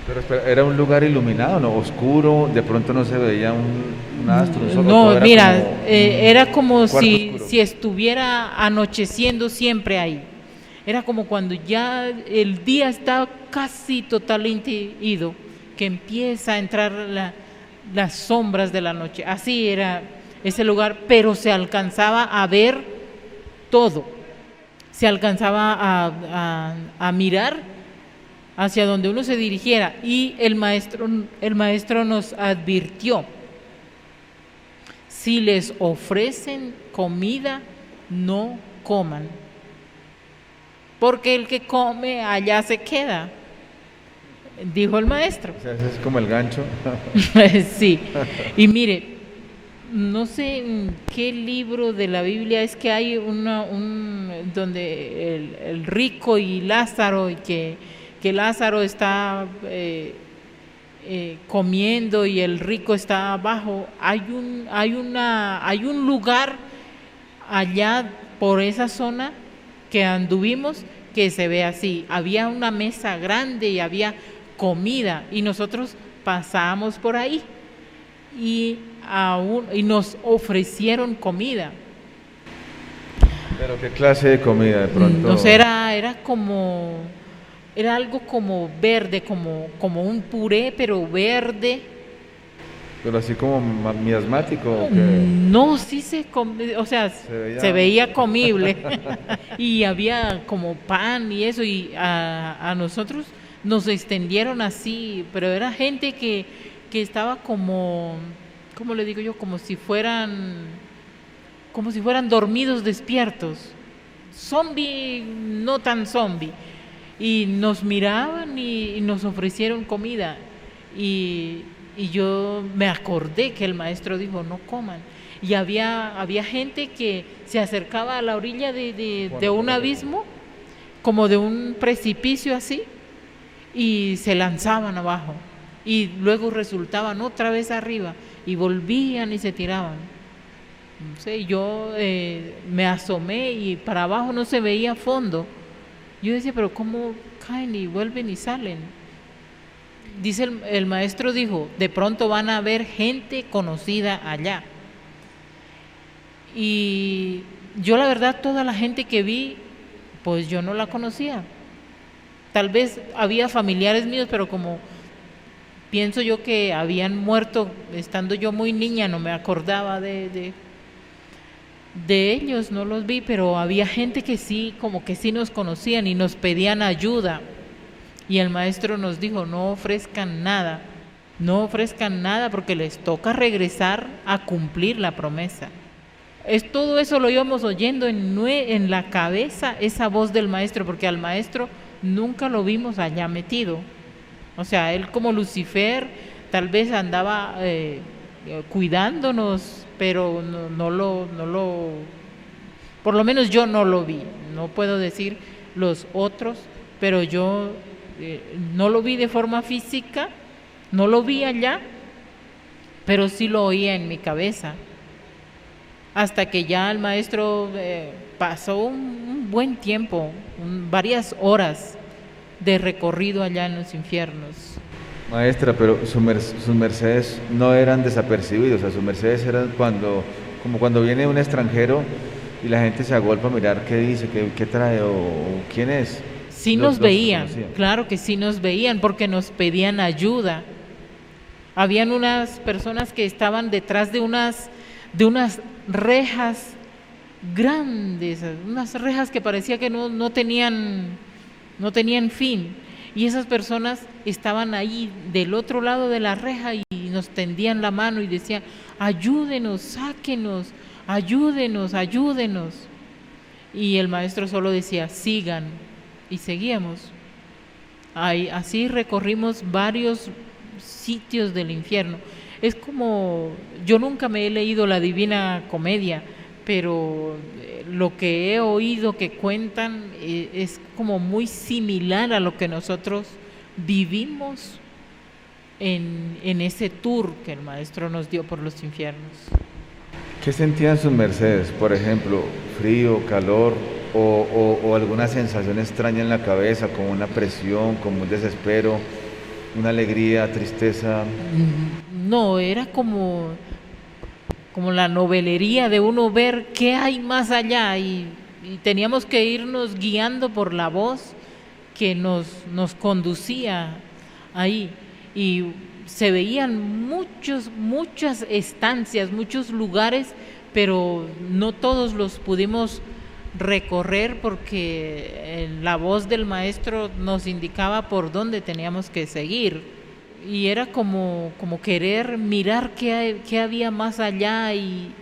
Pero espera, ¿era un lugar iluminado, no? Oscuro, de pronto no se veía un astro, un sol? No, mira, era como cuarto si oscuro. estuviera anocheciendo siempre ahí. Era como cuando ya el día está casi totalmente ido, que empieza a entrar las sombras de la noche. Así era ese lugar, pero se alcanzaba a ver todo. Se alcanzaba a mirar hacia donde uno se dirigiera. Y el maestro nos advirtió: si les ofrecen comida, no coman, porque el que come allá se queda, dijo el maestro. O sea, ese es como el gancho. Sí, y mire, no sé en qué libro de la Biblia es que hay donde el rico y Lázaro, y que Lázaro está comiendo y el rico está abajo. Hay un lugar allá por esa zona que anduvimos que se ve así. Había una mesa grande y había comida, y nosotros pasamos por ahí y nos ofrecieron comida. Pero qué clase de comida de pronto. No sé, era algo como verde, como un puré, pero verde. Pero así como miasmático, ¿o qué? No, sí o sea, se veía comible. Y había como pan y eso, y a nosotros nos extendieron así, pero era gente que estaba como, ¿cómo le digo yo? Como si fueran dormidos despiertos. Zombie, no tan zombie. Y nos miraban y nos ofrecieron comida. Y yo me acordé que el maestro dijo: no coman. Y había gente que se acercaba a la orilla de un abismo, como de un precipicio así, y se lanzaban abajo. Y luego resultaban otra vez arriba, y volvían y se tiraban. No sé, yo me asomé y para abajo no se veía fondo. Yo decía: pero ¿cómo caen y vuelven y salen? Dice el maestro, dijo: de pronto van a ver gente conocida allá. Y yo, la verdad, toda la gente que vi, pues yo no la conocía. Tal vez había familiares míos, pero como pienso yo que habían muerto estando yo muy niña, no me acordaba de ellos, no los vi, pero había gente que sí, como que sí nos conocían y nos pedían ayuda. Y el maestro nos dijo: no ofrezcan nada porque les toca regresar a cumplir la promesa. Todo eso lo íbamos oyendo en la cabeza, esa voz del maestro, porque al maestro nunca lo vimos allá metido. O sea, él como Lucifer tal vez andaba cuidándonos, pero por lo menos yo no lo vi. No puedo decir los otros, pero yo no lo vi de forma física, no lo vi allá, pero sí lo oía en mi cabeza. Hasta que ya el maestro pasó un buen tiempo, varias horas de recorrido allá en los infiernos. Maestra, pero sus mercedes no eran desapercibidos, o sea, sus mercedes eran como cuando viene un extranjero y la gente se agolpa a mirar qué dice, qué trae o quién es. Sí nos veían, claro que sí nos veían, porque nos pedían ayuda. Habían unas personas que estaban detrás de unas rejas grandes, unas rejas que parecía que no tenían fin, y esas personas estaban ahí del otro lado de la reja y nos tendían la mano y decían: ayúdenos, sáquenos, ayúdenos. Y el maestro solo decía: sigan, y seguíamos. Así recorrimos varios sitios del infierno. Es como, yo nunca me he leído la Divina Comedia, pero lo que he oído que cuentan es como muy similar a lo que nosotros vivimos en ese tour que el maestro nos dio por los infiernos. ¿Qué sentían sus mercedes? Por ejemplo, frío, calor o alguna sensación extraña en la cabeza, como una presión, como un desespero, una alegría, tristeza. No, era como la novelería de uno ver qué hay más allá, y teníamos que irnos guiando por la voz que nos conducía ahí. Y se veían muchas estancias, muchos lugares, pero no todos los pudimos recorrer porque la voz del maestro nos indicaba por dónde teníamos que seguir. Y era como querer mirar qué había más allá y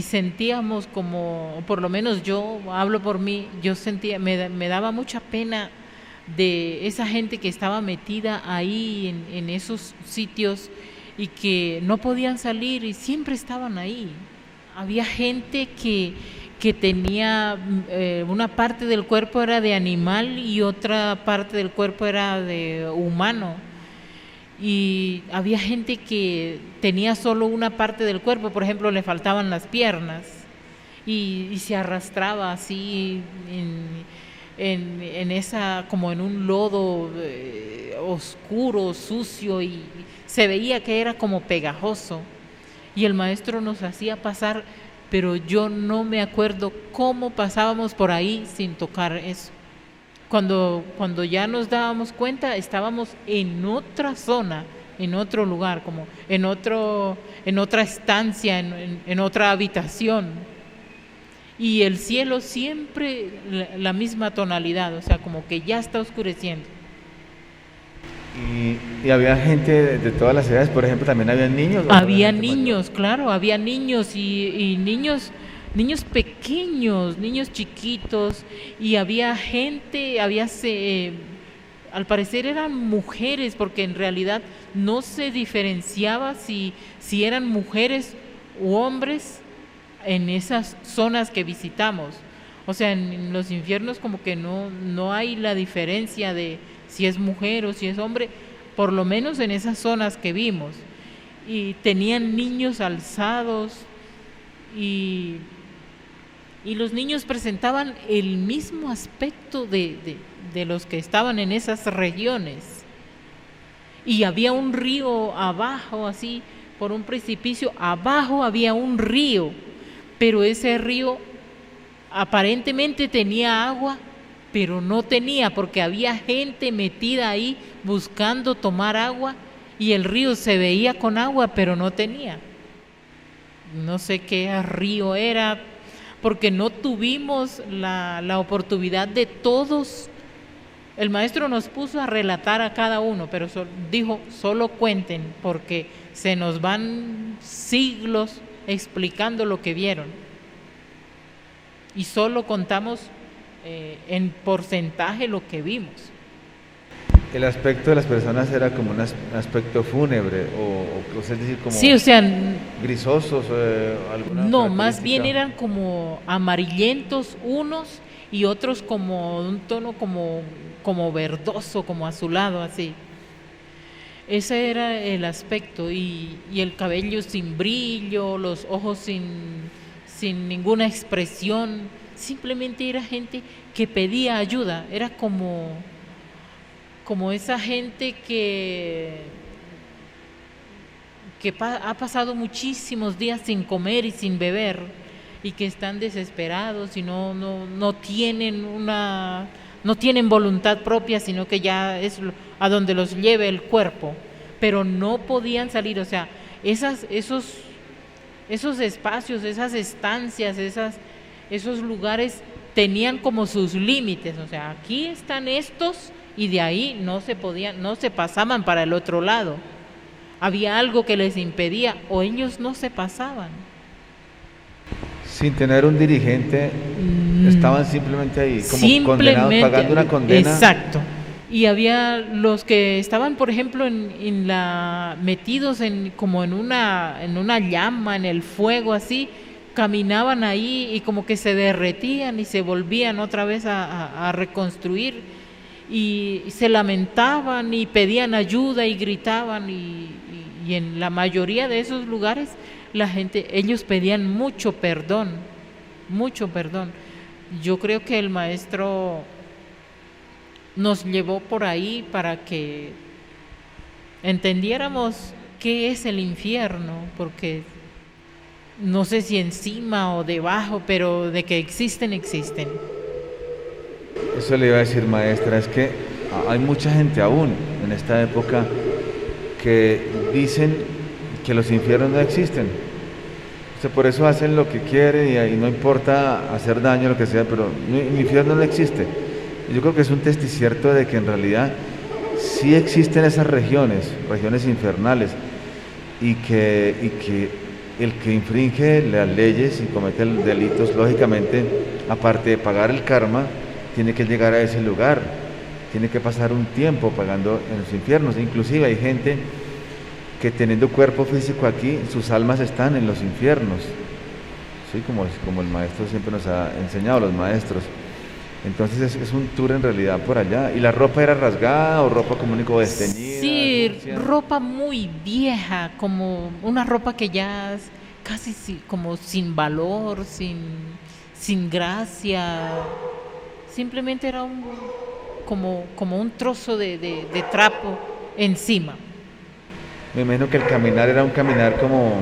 sentíamos como, por lo menos yo hablo por mí, yo sentía, me daba mucha pena de esa gente que estaba metida ahí en esos sitios y que no podían salir y siempre estaban ahí. Había gente que tenía una parte del cuerpo era de animal y otra parte del cuerpo era de humano. Y había gente que tenía solo una parte del cuerpo, por ejemplo, le faltaban las piernas y se arrastraba así en esa, como en un lodo oscuro, sucio, y se veía que era como pegajoso. Y el maestro nos hacía pasar, pero yo no me acuerdo cómo pasábamos por ahí sin tocar eso. Cuando ya nos dábamos cuenta, estábamos en otra zona, en otro lugar, como en otra estancia, en otra habitación. Y el cielo siempre la misma tonalidad, o sea, como que ya está oscureciendo. Y había gente de todas las edades, por ejemplo, también había niños. Había niños, claro, había niños y niños pequeños, niños chiquitos, y había gente, al parecer eran mujeres, porque en realidad no se diferenciaba si eran mujeres u hombres en esas zonas que visitamos. O sea, en los infiernos como que no hay la diferencia de si es mujer o si es hombre, por lo menos en esas zonas que vimos. Y tenían niños alzados y los niños presentaban el mismo aspecto de los que estaban en esas regiones. Y había un río abajo, así, por un precipicio, abajo había un río, pero ese río aparentemente tenía agua, pero no tenía, porque había gente metida ahí buscando tomar agua, y el río se veía con agua, pero no tenía. No sé qué río era, porque no tuvimos la oportunidad de todos. El maestro nos puso a relatar a cada uno, pero dijo, solo cuenten, porque se nos van siglos explicando lo que vieron. Y solo contamos en porcentaje lo que vimos. El aspecto de las personas era como un aspecto fúnebre, o es decir, como sí, o sea, grisosos. No, más bien eran como amarillentos unos y otros como un tono como verdoso, como azulado, así. Ese era el aspecto, y el cabello sin brillo, los ojos sin ninguna expresión. Simplemente era gente que pedía ayuda, era como esa gente que ha pasado muchísimos días sin comer y sin beber y que están desesperados y no tienen voluntad propia, sino que ya es a donde los lleve el cuerpo, pero no podían salir. O sea, esos espacios, esas estancias, esos lugares tenían como sus límites. O sea, aquí están estos y de ahí no se pasaban para el otro lado. Había algo que les impedía o ellos no se pasaban. Sin tener un dirigente, estaban simplemente ahí, como condenados, pagando una condena. Exacto. Y había los que estaban, por ejemplo, metidos como en una llama, en el fuego, así, caminaban ahí y como que se derretían y se volvían otra vez a reconstruir, y se lamentaban y pedían ayuda y gritaban, y en la mayoría de esos lugares ellos pedían mucho perdón. Yo creo que el maestro nos llevó por ahí para que entendiéramos qué es el infierno, porque no sé si encima o debajo, pero de que existen. Eso le iba a decir, maestra, es que hay mucha gente aún en esta época que dicen que los infiernos no existen. O sea, por eso hacen lo que quieren y no importa hacer daño, lo que sea, pero el infierno no existe. Yo creo que es un testicierto de que en realidad sí existen esas regiones infernales, y que el que infringe las leyes y comete delitos, lógicamente, aparte de pagar el karma, tiene que llegar a ese lugar, tiene que pasar un tiempo pagando en los infiernos. Inclusive hay gente que teniendo cuerpo físico aquí, sus almas están en los infiernos, ¿sí? Como el maestro siempre nos ha enseñado, los maestros. Entonces es un tour en realidad por allá. ¿Y la ropa era rasgada o ropa común y desteñida? Sí, ropa muy vieja, como una ropa que ya es casi como sin valor, sin gracia. Simplemente era como un trozo de trapo encima. Me imagino que el caminar era un caminar como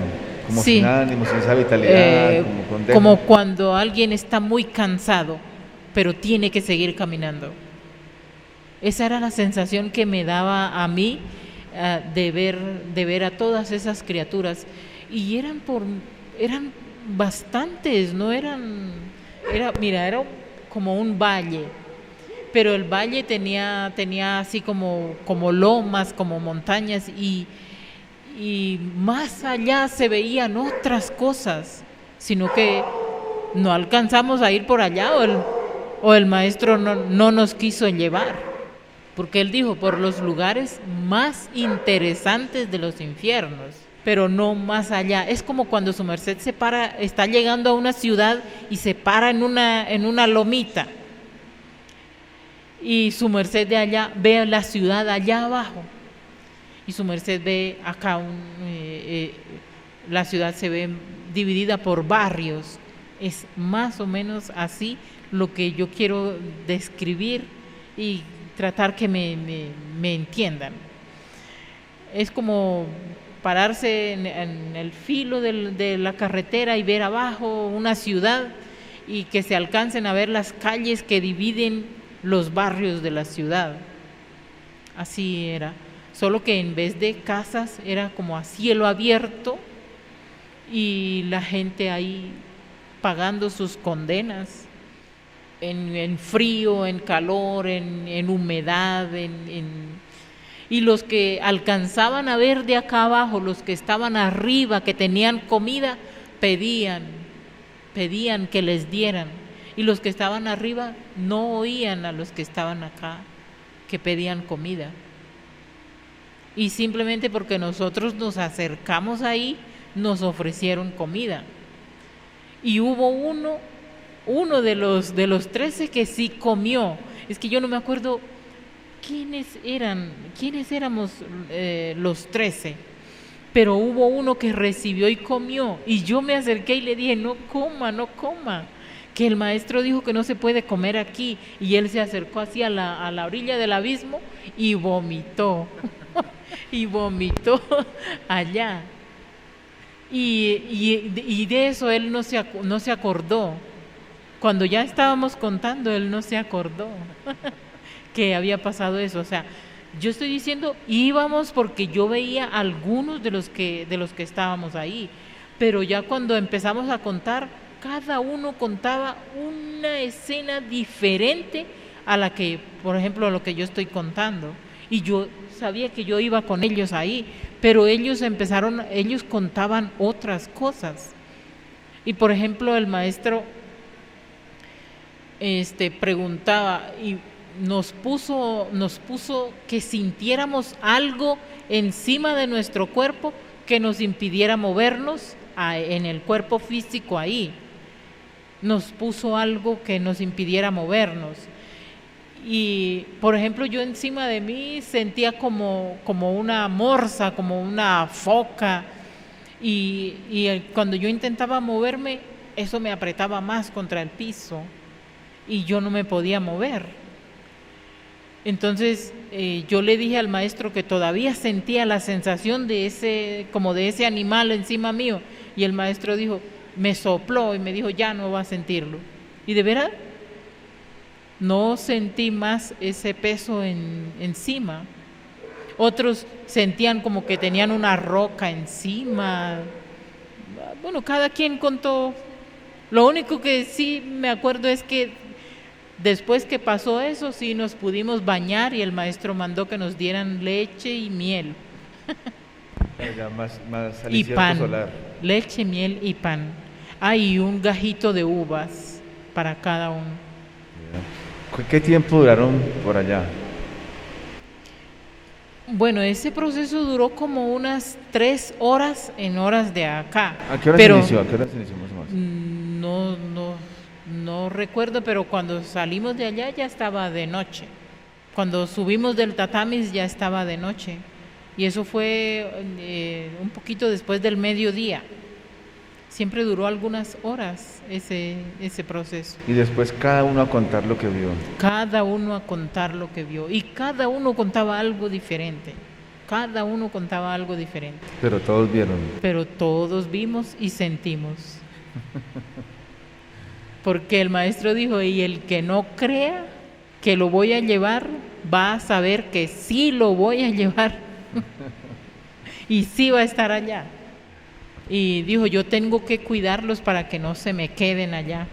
Sí, sin ánimo, sin esa vitalidad, como con dejo. como cuando alguien está muy cansado, pero tiene que seguir caminando. Esa era la sensación que me daba a mí, de ver a todas esas criaturas. Y eran bastantes, no eran, mira, era como un valle, pero el valle tenía así como lomas, como montañas, y más allá se veían otras cosas, sino que no alcanzamos a ir por allá, o el maestro no nos quiso llevar, porque él dijo por los lugares más interesantes de los infiernos, pero no más allá. Es como cuando su merced está llegando a una ciudad y se para en una lomita, y su merced de allá ve la ciudad allá abajo, y su merced ve acá la ciudad se ve dividida por barrios. Es más o menos así lo que yo quiero describir y tratar que me entiendan. Es como pararse en el filo de la carretera y ver abajo una ciudad, y que se alcancen a ver las calles que dividen los barrios de la ciudad. Así era, solo que en vez de casas era como a cielo abierto, y la gente ahí pagando sus condenas en frío, en calor, en humedad, y los que alcanzaban a ver de acá abajo, los que estaban arriba, que tenían comida, pedían que les dieran, y los que estaban arriba no oían a los que estaban acá que pedían comida, y simplemente porque nosotros nos acercamos ahí, nos ofrecieron comida. Y hubo uno de los 13 que sí comió. Es que yo no me acuerdo quiénes éramos los 13, pero hubo uno que recibió y comió, y yo me acerqué y le dije, no coma, que el maestro dijo que no se puede comer aquí, y él se acercó así a la orilla del abismo y vomitó, y vomitó allá. Y de eso él no se acordó. Cuando ya estábamos contando, él no se acordó que había pasado eso. O sea, yo estoy diciendo, íbamos porque yo veía algunos de los que estábamos ahí, pero ya cuando empezamos a contar, cada uno contaba una escena diferente a la que, por ejemplo, a lo que yo estoy contando. Y yo sabía que yo iba con ellos ahí, pero ellos contaban otras cosas. Y por ejemplo, el maestro preguntaba, y nos puso que sintiéramos algo encima de nuestro cuerpo que nos impidiera movernos en el cuerpo físico ahí. Nos puso algo que nos impidiera movernos. Y por ejemplo, yo encima de mí sentía como una morsa, como una foca, y cuando yo intentaba moverme, eso me apretaba más contra el piso y yo no me podía mover. Entonces yo le dije al maestro que todavía sentía la sensación de ese animal encima mío, y el maestro me sopló y me dijo, ya no va a sentirlo. Y de verdad no sentí más ese peso encima. otros sentían como que tenían una roca encima. Bueno, cada quien contó. Lo único que sí me acuerdo es que después que pasó eso, sí nos pudimos bañar y el maestro mandó que nos dieran leche y miel. Ya más Y aliciente pan, solar. leche, miel y pan. Ah, y un gajito de uvas para cada uno. ¿Qué tiempo duraron por allá? Bueno, ese proceso duró como unas 3 horas en horas de acá. ¿A qué hora Pero se inició? ¿A qué hora se inició más o menos? no recuerdo, pero cuando salimos de allá ya estaba de noche. Cuando subimos del tatamis ya estaba de noche. Y eso fue un poquito después del mediodía. Siempre duró algunas horas ese proceso. Y después cada uno a contar lo que vio. Cada uno a contar lo que vio. Y cada uno contaba algo diferente. Cada uno contaba algo diferente. Pero todos vieron. Pero todos vimos y sentimos. Porque el maestro dijo, y el que no crea que lo voy a llevar, va a saber que sí lo voy a llevar. Y sí va a estar allá. Y dijo, yo tengo que cuidarlos para que no se me queden allá.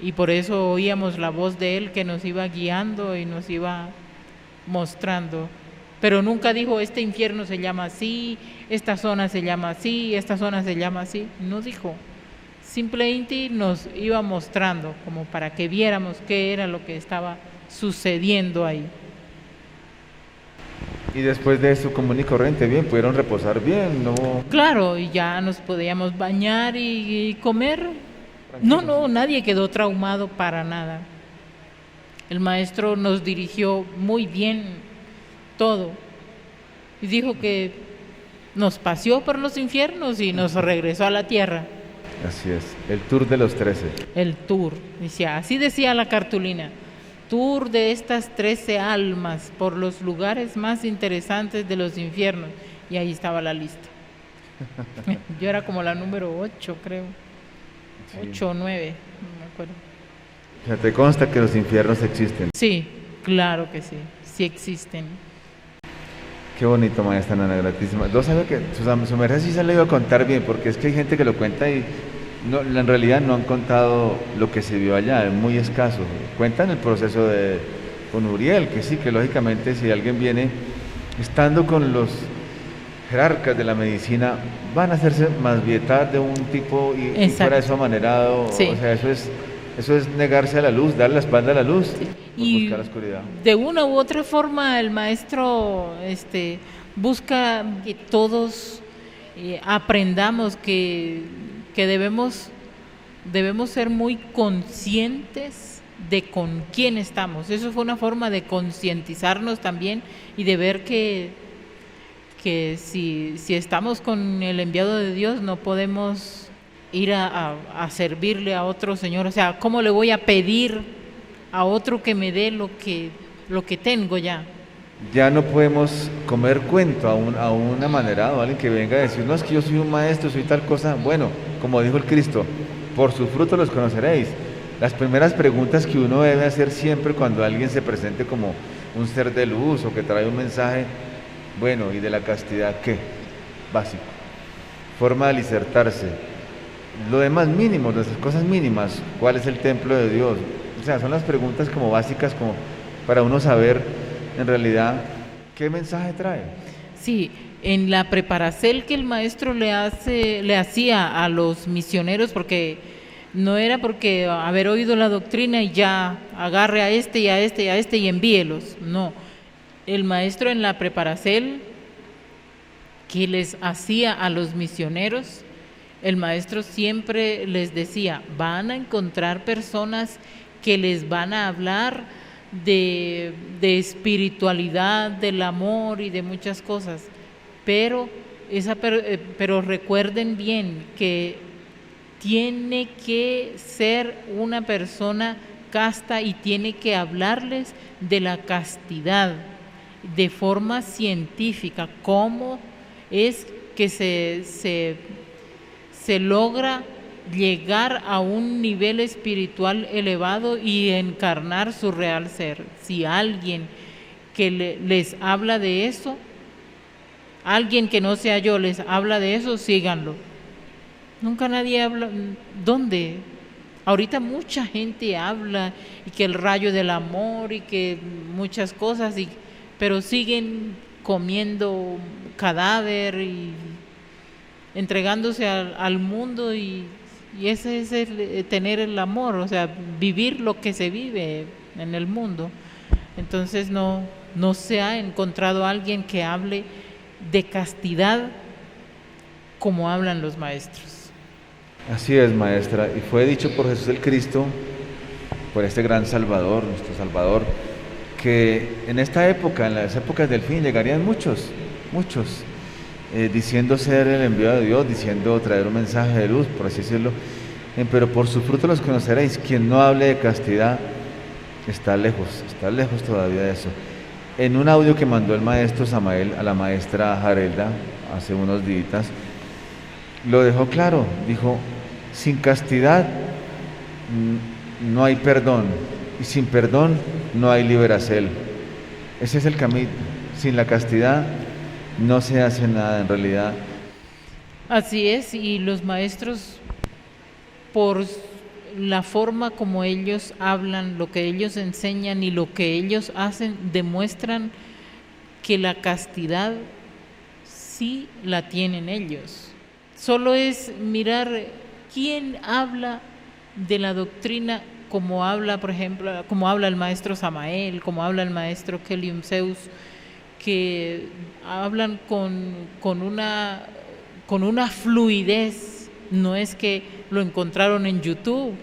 Y por eso oíamos la voz de él que nos iba guiando y nos iba mostrando. Pero nunca dijo, este infierno se llama así, esta zona se llama así, esta zona se llama así. No dijo. Simplemente nos iba mostrando como para que viéramos qué era lo que estaba sucediendo ahí. Y después de eso, común y corriente, bien, pudieron reposar bien, no. Claro, y ya nos podíamos bañar y comer. No, nadie quedó traumado para nada. El maestro nos dirigió muy bien todo y dijo que nos paseó por los infiernos y nos regresó a la tierra. Así es, el tour de los 13. El tour, así decía la cartulina. Tour de estas 13 almas por los lugares más interesantes de los infiernos. Y ahí estaba la lista. Yo era como la número 8, creo. Sí. 8 o 9, no me acuerdo. O sea, te consta que los infiernos existen. Sí, claro que sí, sí existen. Qué bonito, maestra Nana, gratísima. Yo sabía que su merced sí se le iba a contar bien, porque es que hay gente que lo cuenta y no, en realidad no han contado lo que se vio allá, es muy escaso. Cuentan el proceso con Uriel, que sí, que lógicamente si alguien viene estando con los jerarcas de la medicina, van a hacerse más vietad de un tipo y fuera eso amanerado. Sí. O sea, eso es negarse a la luz, darle la espalda a la luz, sí. Por Y buscar la oscuridad. De una u otra forma el maestro busca que todos aprendamos que debemos ser muy conscientes de con quién estamos. Eso fue una forma de concientizarnos también y de ver que si estamos con el enviado de Dios no podemos ir a servirle a otro señor. O sea, ¿cómo le voy a pedir a otro que me dé lo que tengo ya? Ya no podemos comer cuento a un amanerado, alguien que venga a decir, no, es que yo soy un maestro, soy tal cosa. Bueno, como dijo el Cristo, por sus frutos los conoceréis. Las primeras preguntas que uno debe hacer siempre cuando alguien se presente como un ser de luz o que trae un mensaje, bueno, ¿y de la castidad qué? Básico. Forma de disertarse. Lo demás mínimo, las cosas mínimas, ¿cuál es el templo de Dios? O sea, son las preguntas como básicas como para uno saber en realidad qué mensaje trae. Sí, en la preparacel que el maestro le hacía a los misioneros, porque no era porque haber oído la doctrina y ya agarre a este y a este y a este y envíelos, no. El maestro en la preparacel que les hacía a los misioneros, el maestro siempre les decía, van a encontrar personas que les van a hablar de espiritualidad, del amor y de muchas cosas, pero recuerden bien que tiene que ser una persona casta y tiene que hablarles de la castidad de forma científica, cómo es que se logra llegar a un nivel espiritual elevado y encarnar su real ser. Si alguien que les habla de eso, alguien que no sea yo les habla de eso, síganlo. Nunca nadie habla. ¿Dónde? Ahorita mucha gente habla y que el rayo del amor y que muchas cosas, pero siguen comiendo cadáver y entregándose al mundo y ese es tener el amor, o sea, vivir lo que se vive en el mundo. Entonces no se ha encontrado alguien que hable de castidad como hablan los maestros. Así es, maestra, y fue dicho por Jesús el Cristo, por este gran Salvador, nuestro Salvador, que en esta época, en las épocas del fin, llegarían muchos, diciendo ser el enviado de Dios, diciendo traer un mensaje de luz, por así decirlo, pero por sus frutos los conoceréis. Quien no hable de castidad está lejos todavía de eso. En un audio que mandó el maestro Samael a la maestra Jarelda hace unos días, lo dejó claro, dijo: sin castidad no hay perdón, y sin perdón no hay liberacel. Ese es el camino. Sin la castidad no se hace nada en realidad. Así es, y los maestros, por la forma como ellos hablan, lo que ellos enseñan y lo que ellos hacen, demuestran que la castidad sí la tienen ellos. Solo es mirar quién habla de la doctrina como habla, por ejemplo, como habla el maestro Samael, como habla el maestro Kelium Zeus, que hablan con una fluidez. No es que lo encontraron en YouTube,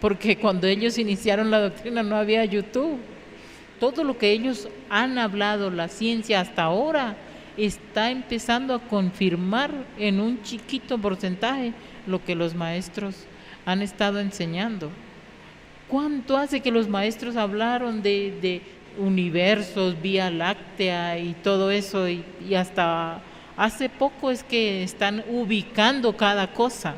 porque cuando ellos iniciaron la doctrina no había YouTube. Todo lo que ellos han hablado, la ciencia hasta ahora, está empezando a confirmar en un chiquito porcentaje lo que los maestros han estado enseñando. ¿Cuánto hace que los maestros hablaron de universos, Vía Láctea y todo eso, y hasta hace poco es que están ubicando cada cosa?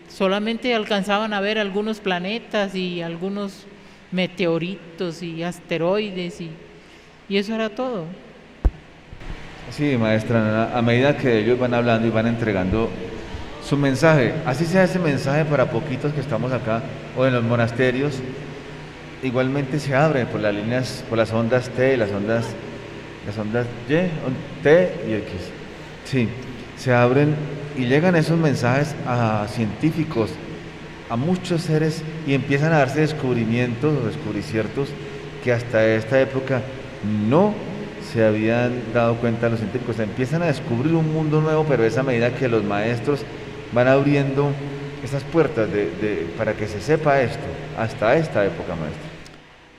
Solamente alcanzaban a ver algunos planetas y algunos meteoritos y asteroides y eso era todo. Sí, maestra, a medida que ellos van hablando y van entregando su mensaje, así sea ese mensaje para poquitos que estamos acá o en los monasterios, igualmente se abre por las líneas, por las ondas T, las ondas Y, T y X. Sí, se abren y llegan esos mensajes a científicos, a muchos seres, y empiezan a darse descubrimientos o descubriciertos que hasta esta época no se habían dado cuenta los científicos. Empiezan a descubrir un mundo nuevo, pero es a medida que los maestros van abriendo esas puertas para que se sepa esto, hasta esta época, maestra.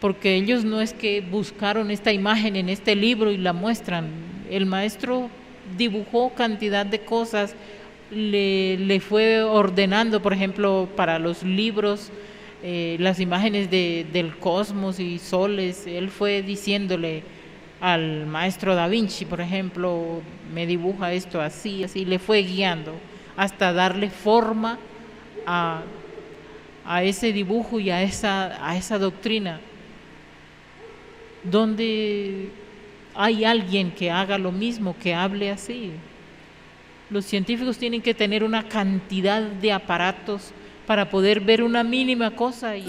Porque ellos no es que buscaron esta imagen en este libro y la muestran. El maestro dibujó cantidad de cosas, le fue ordenando, por ejemplo, para los libros, las imágenes del cosmos y soles. Él fue diciéndole al maestro Da Vinci, por ejemplo, me dibuja esto así, le fue guiando hasta darle forma a ese dibujo y a esa doctrina. Donde hay alguien que haga lo mismo, que hable así. Los científicos tienen que tener una cantidad de aparatos para poder ver una mínima cosa y